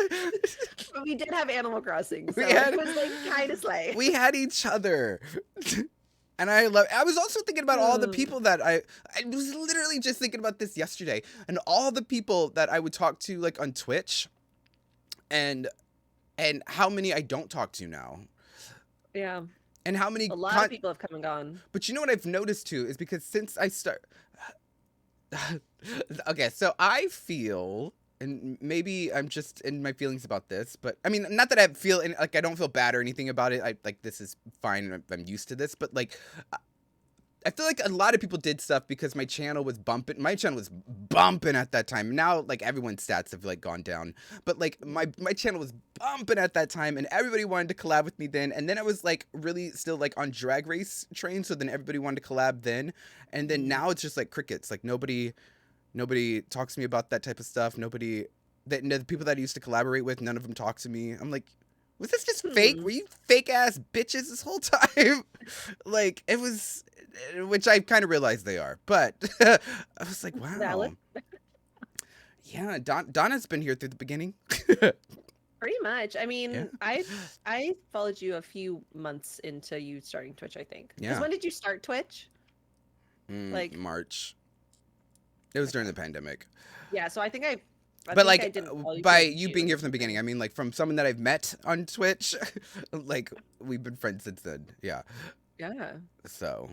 But we did have Animal Crossing, so it was like kind of slay. We had each other. And I was also thinking about all the people that I was literally just thinking about this yesterday, and all the people that I would talk to like on Twitch and how many I don't talk to now. Yeah. And how many a lot of people have come and gone. But you know what I've noticed too is because since I okay, so I feel, and maybe I'm just in my feelings about this, but I mean, not that I feel like I don't feel bad or anything about it. I like this is fine. I'm used to this, but like I feel like a lot of people did stuff because my channel was bumping. My channel was bumping at that time. Now, like everyone's stats have like gone down, but like my channel was bumping at that time, and everybody wanted to collab with me then. And then I was like really still like on Drag Race train, so then everybody wanted to collab then. And then now it's just like crickets. Like nobody talks to me about that type of stuff. The people that I used to collaborate with, none of them talk to me. I'm like, was this just fake? Were you fake ass bitches this whole time? Like it was. Which I kind of realized they are, but I was like, wow. Valid. Yeah, Donna's been here through the beginning. Pretty much. I mean, Yeah. I followed you a few months into you starting Twitch, I think. Yeah. Because when did you start Twitch? Like March. It was during the pandemic. Yeah, so I think I but like you by you being here from the beginning, I mean like from someone that I've met on Twitch, like we've been friends since then. Yeah. Yeah. So.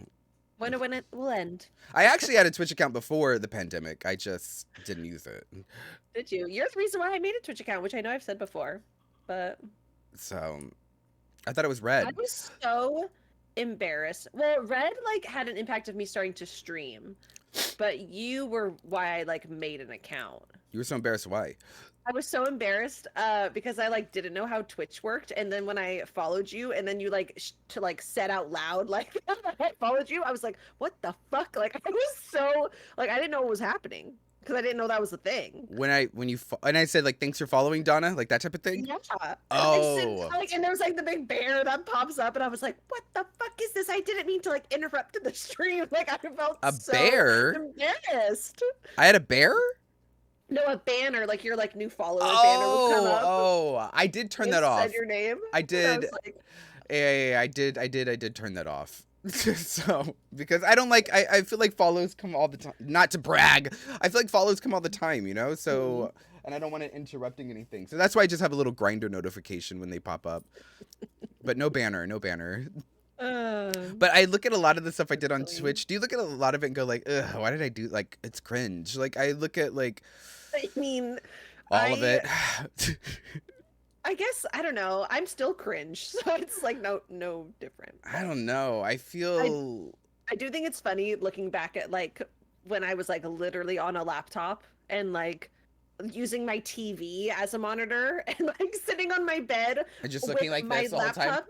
Wonder when it will end. I actually had a Twitch account before the pandemic. I just didn't use it. Did you? You're the reason why I made a Twitch account, which I know I've said before, but. So, I thought it was Red. I was so embarrassed. Well, Red like had an impact of me starting to stream, but you were why I like made an account. You were so embarrassed. Why? I was so embarrassed because I like didn't know how Twitch worked, and then when I followed you, and then you like to like said out loud like I followed you, I was like, what the fuck? Like I was so like I didn't know what was happening because I didn't know that was the thing. When I said like thanks for following Donna, like that type of thing. Yeah. Oh. And there was like the big bear that pops up, and I was like, what the fuck is this? I didn't mean to like interrupt the stream. Like I felt so bear. Embarrassed. I had a bear. No, a banner, like your like new follower banner would come up. Oh, I did turn that off. Said your name. I did. Yeah, I did turn that off. So because I don't like I feel like follows come all the time. Not to brag. I feel like follows come all the time, you know? So and I don't want it interrupting anything. So that's why I just have a little grinder notification when they pop up. But no banner. But I look at a lot of the stuff I did on Twitch. Do you look at a lot of it and go like, ugh, why did I do like it's cringe? Like I look at like I mean all of it. I guess I don't know. I'm still cringe, so it's like no different. I don't know. I feel I do think it's funny looking back at like when I was like literally on a laptop and like using my TV as a monitor and like sitting on my bed and just looking like my this the whole time.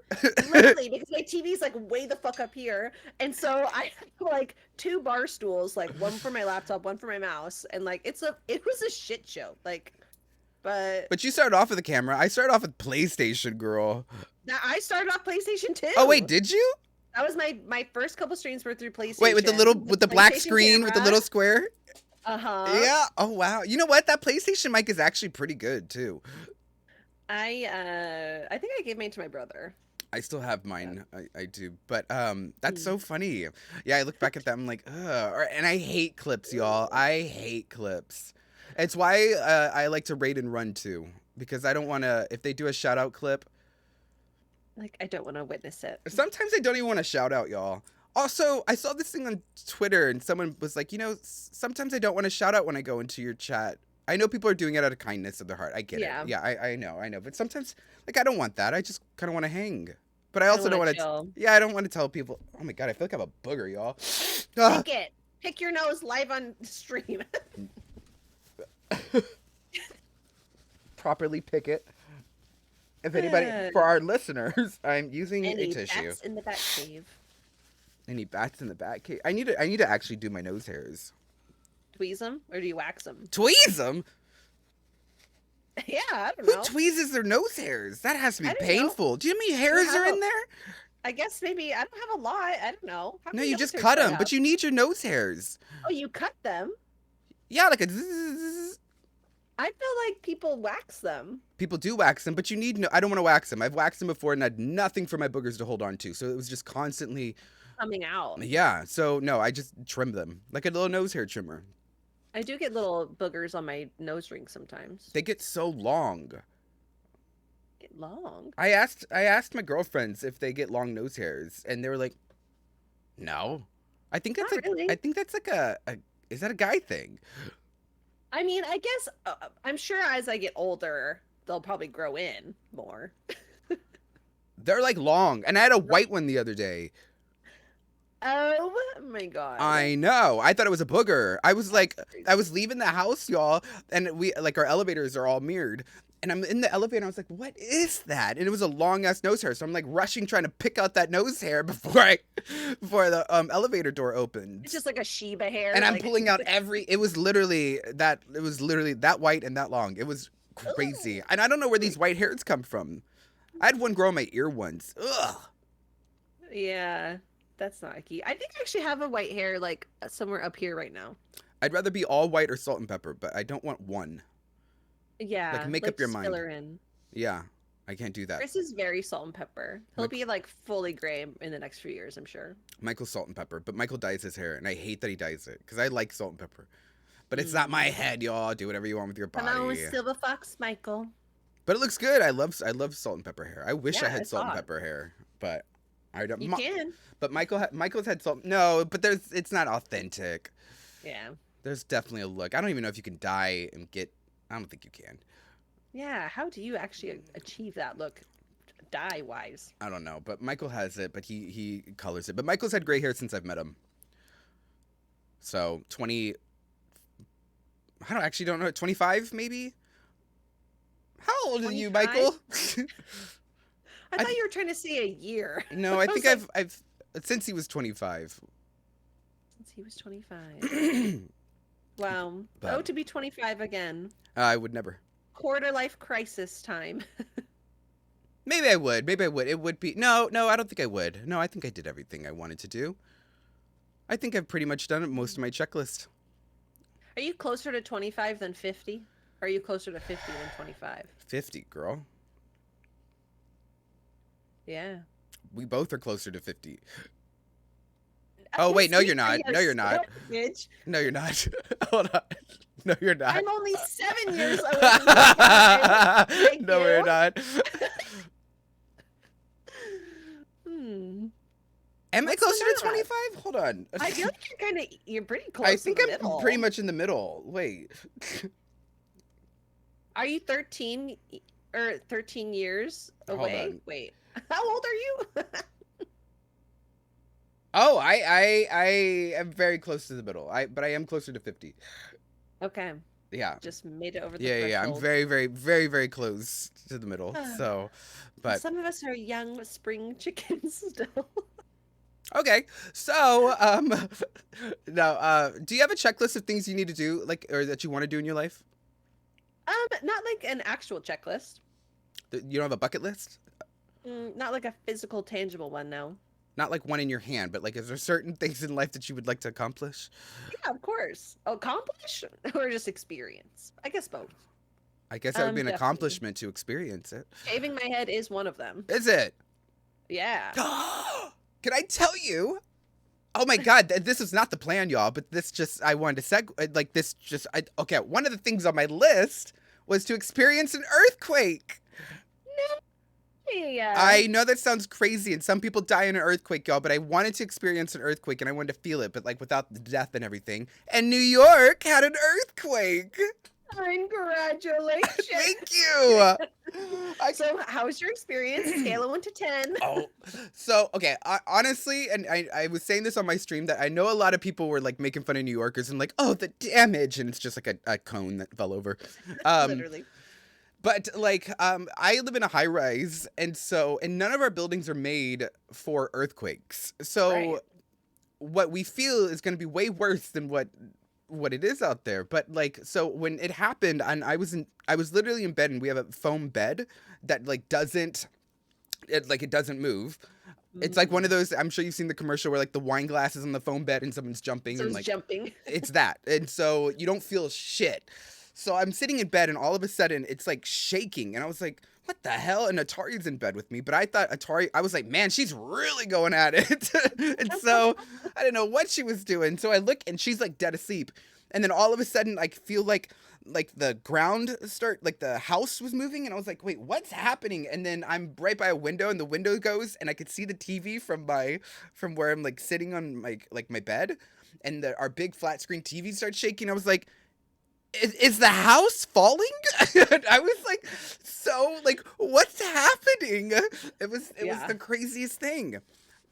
Literally, because my TV's like way the fuck up here, and so I have like 2 bar stools, like one for my laptop, one for my mouse, and like it was a shit show. Like but But you started off with a camera. I started off with PlayStation, girl. now I started off PlayStation 2. Oh wait, did you? That was my first couple streams were through PlayStation. Wait, with the black PlayStation screen with the little square? Uh-huh. Yeah. Oh wow. You know what? That PlayStation mic is actually pretty good too. I think I gave mine to my brother. I still have mine. I do. But that's so funny. Yeah, I look back at that, I'm like, ugh. And I hate clips, y'all. I hate clips. It's why I like to raid and run too. Because I don't want to, if they do a shout out clip. Like, I don't want to witness it. Sometimes I don't even want to shout out, y'all. Also, I saw this thing on Twitter and someone was like, sometimes I don't want to shout out when I go into your chat. I know people are doing it out of kindness of their heart. I get it. Yeah, I know. But sometimes, like, I don't want that. I just kind of want to hang. But I also don't want to. Yeah, I don't want to tell people. Oh my god, I feel like I have a booger, y'all. Pick it. Pick your nose live on stream. Properly pick it. If anybody, for our listeners, I'm using a tissue. Any bats in the bat cave? Any bats in the bat cave? I need to actually do my nose hairs. Tweeze them, or do you wax them? Tweeze them? Yeah, I don't know. Who tweezes their nose hairs? That has to be painful. Do you know how many hairs are in there? I guess maybe I don't have a lot. I don't know. No, you just cut them, but you need your nose hairs. Oh, you cut them? Yeah, like a zzz. I feel like people wax them. People do wax them, but you need I don't want to wax them. I've waxed them before and had nothing for my boogers to hold on to, so it was just constantly coming out. Yeah, so no, I just trim them like a little nose hair trimmer. I do get little boogers on my nose ring sometimes. They get so long. Get long? I asked my girlfriends if they get long nose hairs, and they were like, "No." I think that's really. I think that's like is that a guy thing? I mean, I guess I'm sure as I get older, they'll probably grow in more. They're like long, and I had a white one the other day. Oh my god. I know. I thought it was a booger. I was like, I was leaving the house, y'all, and our elevators are all mirrored. And I'm in the elevator, and I was like, what is that? And it was a long-ass nose hair. So I'm like rushing, trying to pick out that nose hair before the elevator door opened. It's just like a Shiba hair. And I'm pulling out it was literally that white and that long. It was crazy. Ooh. And I don't know where these white hairs come from. I had one grow in my ear once. Ugh. Yeah. That's not icky. I think I actually have a white hair like somewhere up here right now. I'd rather be all white or salt and pepper, but I don't want one. Yeah. Like make up your mind. In. Yeah. I can't do that. Chris is very salt and pepper. He'll be like fully gray in the next few years, I'm sure. Michael's salt and pepper, but Michael dyes his hair, and I hate that he dyes it because I like salt and pepper. But it's not my head, y'all. Do whatever you want with your body. Come on with Silver Fox, Michael. But it looks good. I love salt and pepper hair. I wish I had salt and pepper hair, but I don't. You can. But Michael's had salt. No, but it's not authentic. Yeah. There's definitely a look. I don't even know if you can dye and get. I don't think you can. Yeah. How do you actually achieve that look, dye wise? I don't know, but Michael has it. But he colors it. But Michael's had gray hair since I've met him. So 20. I don't know. 25 maybe. How old 25? Are you, Michael? I thought you were trying to say a year. No, I think I've since he was 25. Since he was 25. Wow. But, to be 25 again. I would never. Quarter life crisis time. Maybe I would. It would be. No, I don't think I would. No, I think I did everything I wanted to do. I think I've pretty much done most of my checklist. Are you closer to 25 than 50? Or are you closer to 50 than 25? 50, girl. Yeah. We both are closer to 50. Oh, wait, no, you're not. No, you're not. No, you're not. Hold on. No, you're not. I'm only 7 years old. No, we're not. Am I closer to 25? Hold on. I feel like you're pretty close. I think I'm pretty much in the middle. Wait. Are you 13 or 13 years away? Wait. How old are you? Oh, I am very close to the middle. But I am closer to 50. Okay. Yeah. Just made it over the threshold. Yeah. I'm very, very, very, very close to the middle. So, but some of us are young spring chickens still. Okay. So, now, do you have a checklist of things you need to do, like, or that you want to do in your life? Not like an actual checklist. You don't have a bucket list? Not like a physical, tangible one, no. Not like one in your hand, but like, is there certain things in life that you would like to accomplish? Yeah, of course. Accomplish or just experience? I guess both. I guess that would be an Definitely. accomplishment to experience it. Shaving my head is one of them. Is it? Yeah. Can I tell you? Oh my God, this is not the plan, y'all, but this just, I wanted to like this just, okay, one of the things on my list was to experience an earthquake. Yeah. I know that sounds crazy, and some people die in an earthquake, y'all, but I wanted to experience an earthquake, and I wanted to feel it, but like without the death and everything. And New York had an earthquake. Congratulations. Thank you. So, how was your experience? Scale of 1 to 10. Oh, so okay. Honestly, and I was saying this on my stream that I know a lot of people were like making fun of New Yorkers and like, oh, the damage, and it's just like a cone that fell over. Um, Literally. but like, I live in a high rise, and none of our buildings are made for earthquakes. So Right. what we feel is going to be way worse than what it is out there. But like, so when it happened, and I was literally in bed, and we have a foam bed that like it doesn't move. It's like one of Mm. those, I'm sure you've seen the commercial where like the wine glass is on the foam bed and someone's jumping, So and it's like jumping. it's that. And so you don't feel shit. So I'm sitting in bed, and all of a sudden it's like shaking, and I was like, what the hell? And Atari's in bed with me, but I thought I was like, man, she's really going at it. And so I didn't know what she was doing. So I look, and she's like dead asleep. And then all of a sudden I feel like the ground like the house was moving, and I was like, wait, what's happening? And then I'm right by a window, and the window goes, and I could see the TV from where I'm like sitting on my bed, and our big flat screen TV starts shaking. I was like, is the house falling? I was like, so like, what's happening? It was Yeah. the craziest thing. When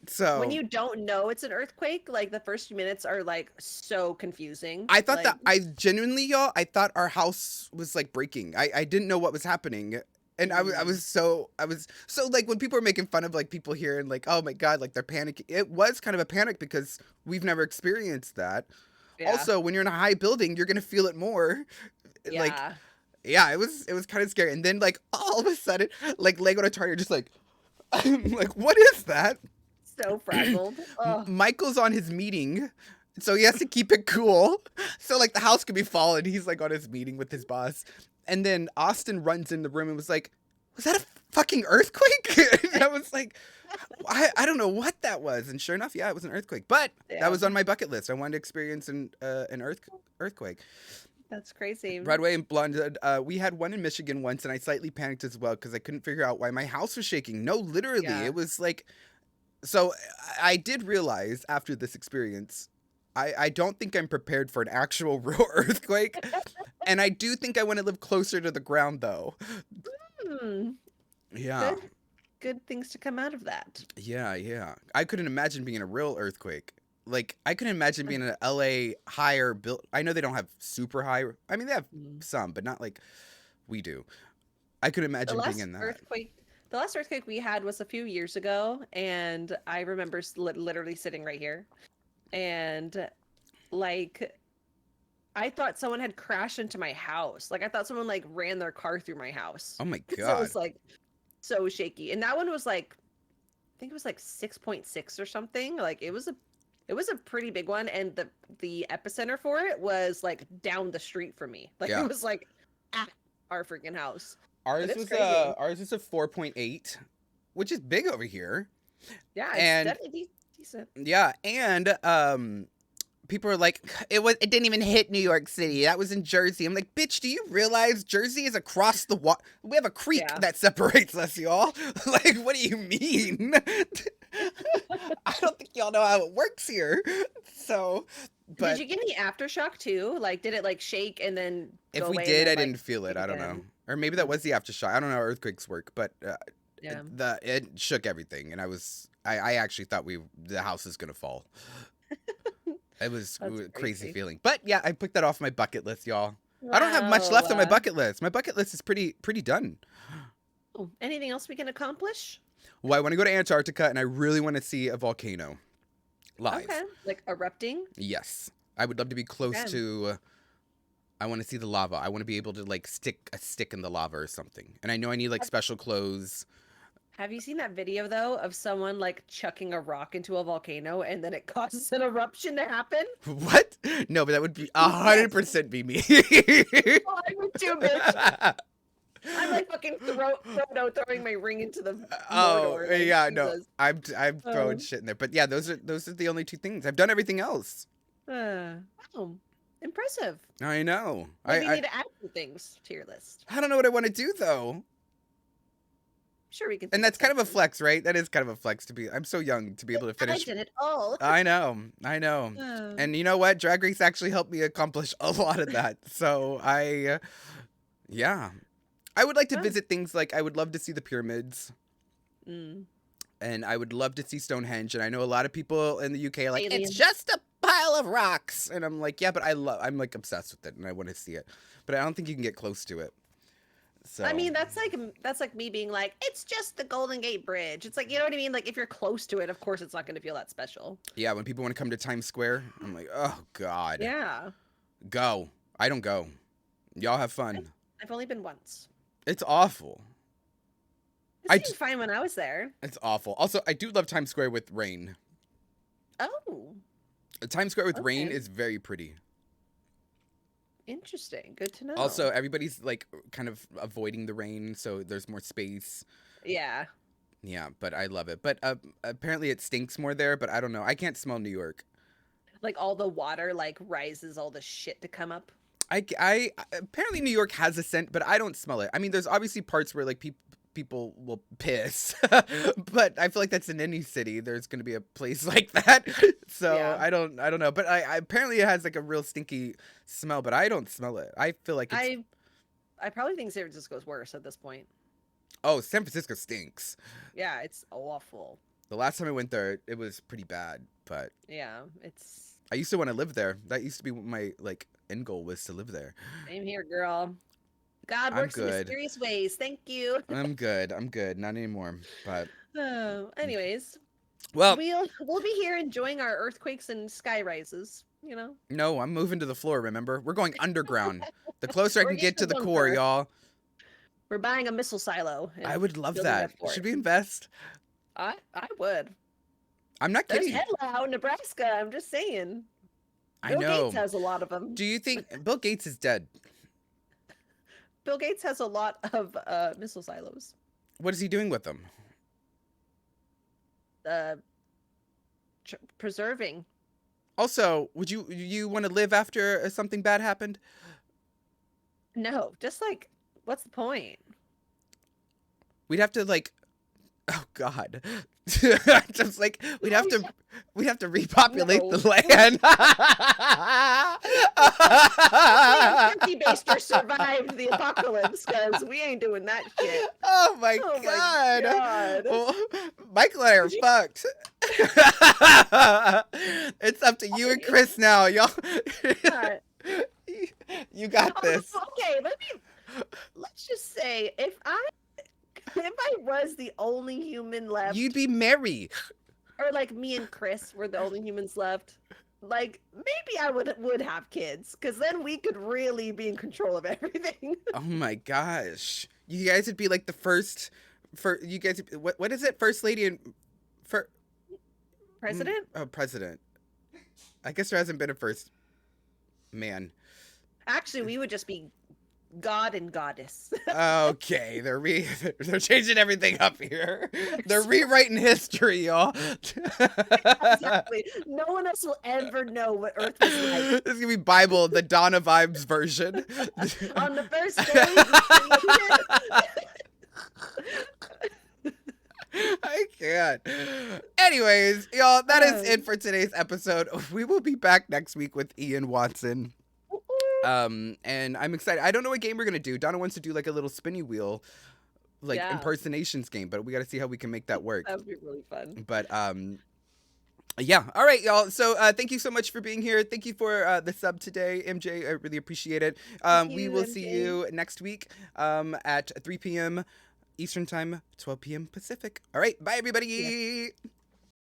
So you don't know it's an earthquake, like the first few minutes are like so confusing. I thought Like, that I genuinely, y'all, I thought our house was like breaking. I didn't know what was happening. And mm, I was so like when people are making fun of like people here and like, oh my God, like they're panicking. It was kind of a panic because we've never experienced that. yeah. Also, when you're in a high building, you're gonna feel it more. Like, Yeah. yeah, it was kind of scary. And then like all of a sudden, like Lego and Atari are just like, I'm like, what is that? So frazzled. Oh, Michael's on his meeting, so he has to keep it cool. So like the house could be falling. He's like on his meeting with his boss, and then Austin runs in the room and was like, "Was that a fucking earthquake?" And I was like, I don't know what that was. And sure enough, yeah, it was an earthquake. But that yeah. was on my bucket list. I wanted to experience an earthquake. That's crazy. Broadway and Blonde, we had one in Michigan once, and I slightly panicked as well because I couldn't figure out why my house was shaking. No, literally, Yeah. it was like so I did realize after this experience, I don't think I'm prepared for an actual real earthquake. And I do think I want to live closer to the ground though. Hmm. Yeah. Good. Good things to come out of that. Yeah, yeah. I couldn't imagine being in a real earthquake. Like I couldn't imagine being in an LA higher built. I know they don't have super high. I mean they have Mm. some, but not like we do. I could The imagine being last in that. earthquake, the last earthquake we had was a few years ago, and I remember literally sitting right here, and like I thought someone had crashed into my house. Like I thought someone like ran their car through my house. Oh my So it God. was like so shaky. And that one was like I think it was like 6.6 or something. Like it was a pretty big one, and the epicenter for it was like down the street from me. Like Yeah. it was like at our freaking house. But Ours it's was crazy. a 4.8, which is big over here. Yeah, it's And definitely decent. yeah, and people are like, it didn't even hit New York City. That was in Jersey. I'm like, bitch, do you realize Jersey is across the water? We have a creek Yeah. that separates us, y'all. Like, what do you mean? I don't think y'all know how it works here. So, Did but you get any aftershock too? Like, did it like shake and then if go we away and did, then I like didn't feel it. shake I don't know. again? Or maybe that Mm, was the aftershock. I don't know how earthquakes work, but yeah, it shook everything, and I actually thought the house is gonna fall. It was that's a crazy crazy. feeling. But yeah, I put that off my bucket list, y'all. I don't have much Wow. left on my bucket list. My bucket list is pretty done. Anything else we can accomplish? Well, I want to go to Antarctica, and I really want to see a volcano Okay, live. like erupting. Yes, I would love to be close Okay. to I want to see the lava. I want to be able to like stick a stick in the lava or something. And I know I need like special clothes. Have you seen that video though of someone like chucking a rock into a volcano and then it causes an eruption to happen? What? No, but that would be Yes. 100% be me. Oh, I would too, bitch. I'm like fucking throwing my ring into the Oh Mordor. Like, yeah, no, Jesus. I'm throwing shit in there. But yeah, those are the only two things. I've done everything else. Wow, impressive. I know. Maybe you need to add some things to your list. I don't know what I want to do though. Sure, we can. And that's kind of a flex, right? That is kind of a flex to be. I'm so young to be able to finish. I did it all. I know. And you know what? Drag Race actually helped me accomplish a lot of that. So yeah. I would like to visit things like I would love to see the pyramids. Mm. And I would love to see Stonehenge. And I know a lot of people in the UK are like, Aliens. it's just a pile of rocks. And I'm like, yeah, but I'm like obsessed with it and I want to see it. But I don't think you can get close to it. So I mean, that's like me being like, it's just the Golden Gate Bridge. It's like, you know what I mean? Like, if you're close to it, of course, it's not going to feel that special. yeah, when people want to come to Times Square, I'm like, oh God. Yeah. Go. I don't go. Y'all have fun. I've only been once. It's awful. It seemed fine when I was there. It's awful. Also, I do love Times Square with rain. Oh. Times Square with rain is very pretty. Interesting. Good to know. Also, everybody's like kind of avoiding the rain, so there's more space. Yeah. Yeah, but I love it. But apparently it stinks more there, but I don't know. I can't smell New York. Like all the water like rises all the shit to come up. I apparently New York has a scent, but I don't smell it. I mean, there's obviously parts where like people will piss, but I feel like that's in any city. There's going to be a place like that. So yeah. I don't know, but I apparently it has like a real stinky smell, but I don't smell it. I feel like it's... I probably think San Francisco is worse at this point. Oh, San Francisco stinks. Yeah, it's awful. The last time I went there, it was pretty bad, but yeah, it's... I used to want to live there. That used to be my like end goal was to live there. Same here, girl. God works in mysterious ways. Thank you. I'm good. Not anymore. But anyways, well, we'll be here enjoying our earthquakes and sky rises. You know. No, I'm moving to the floor. Remember, we're going underground. The closer I can get to the core, y'all. We're buying a missile silo. I would love that. Should we invest? I would. I'm not kidding. There's Hedlow, Nebraska. I'm just saying. Bill Gates has a lot of them. Do you think Bill Gates is dead? Bill Gates has a lot of missile silos. What is he doing with them? Preserving. Also, would you want to live after something bad happened? No, just like, what's the point? We'd have to like, oh God, just like we'd have to repopulate the land. Turkey baster survived the apocalypse because we ain't doing that shit. Oh my God. Well, Michael and I are fucked. It's up to you and Chris now, y'all. You got this. Okay, let's just say if I was the only human left, you'd be Mary. Or like me and Chris were the only humans left. Like maybe I would have kids, because then we could really be in control of everything. Oh my gosh, you guys would be like the first. You guys, what is it? First lady and president. Oh, president. I guess there hasn't been a first man. Actually, we would just be God and goddess. Okay, they're changing everything up here. They're rewriting history, y'all. Exactly. No one else will ever know what Earth was like. This is gonna be Bible, the Dawna vibes version. On the first day. I can't. Anyways, y'all, that is it for today's episode. We will be back next week with Ian Watson. And I'm excited. I don't know what game we're gonna do. Dawna wants to do like a little spinny wheel, like impersonations game, but we got to see how we can make that work. That would be really fun. But yeah. All right, y'all. So thank you so much for being here. Thank you for the sub today, MJ. I really appreciate it. We will see you next week at 3 p.m. Eastern Time, 12 p.m. Pacific. All right. Bye, everybody. Yeah.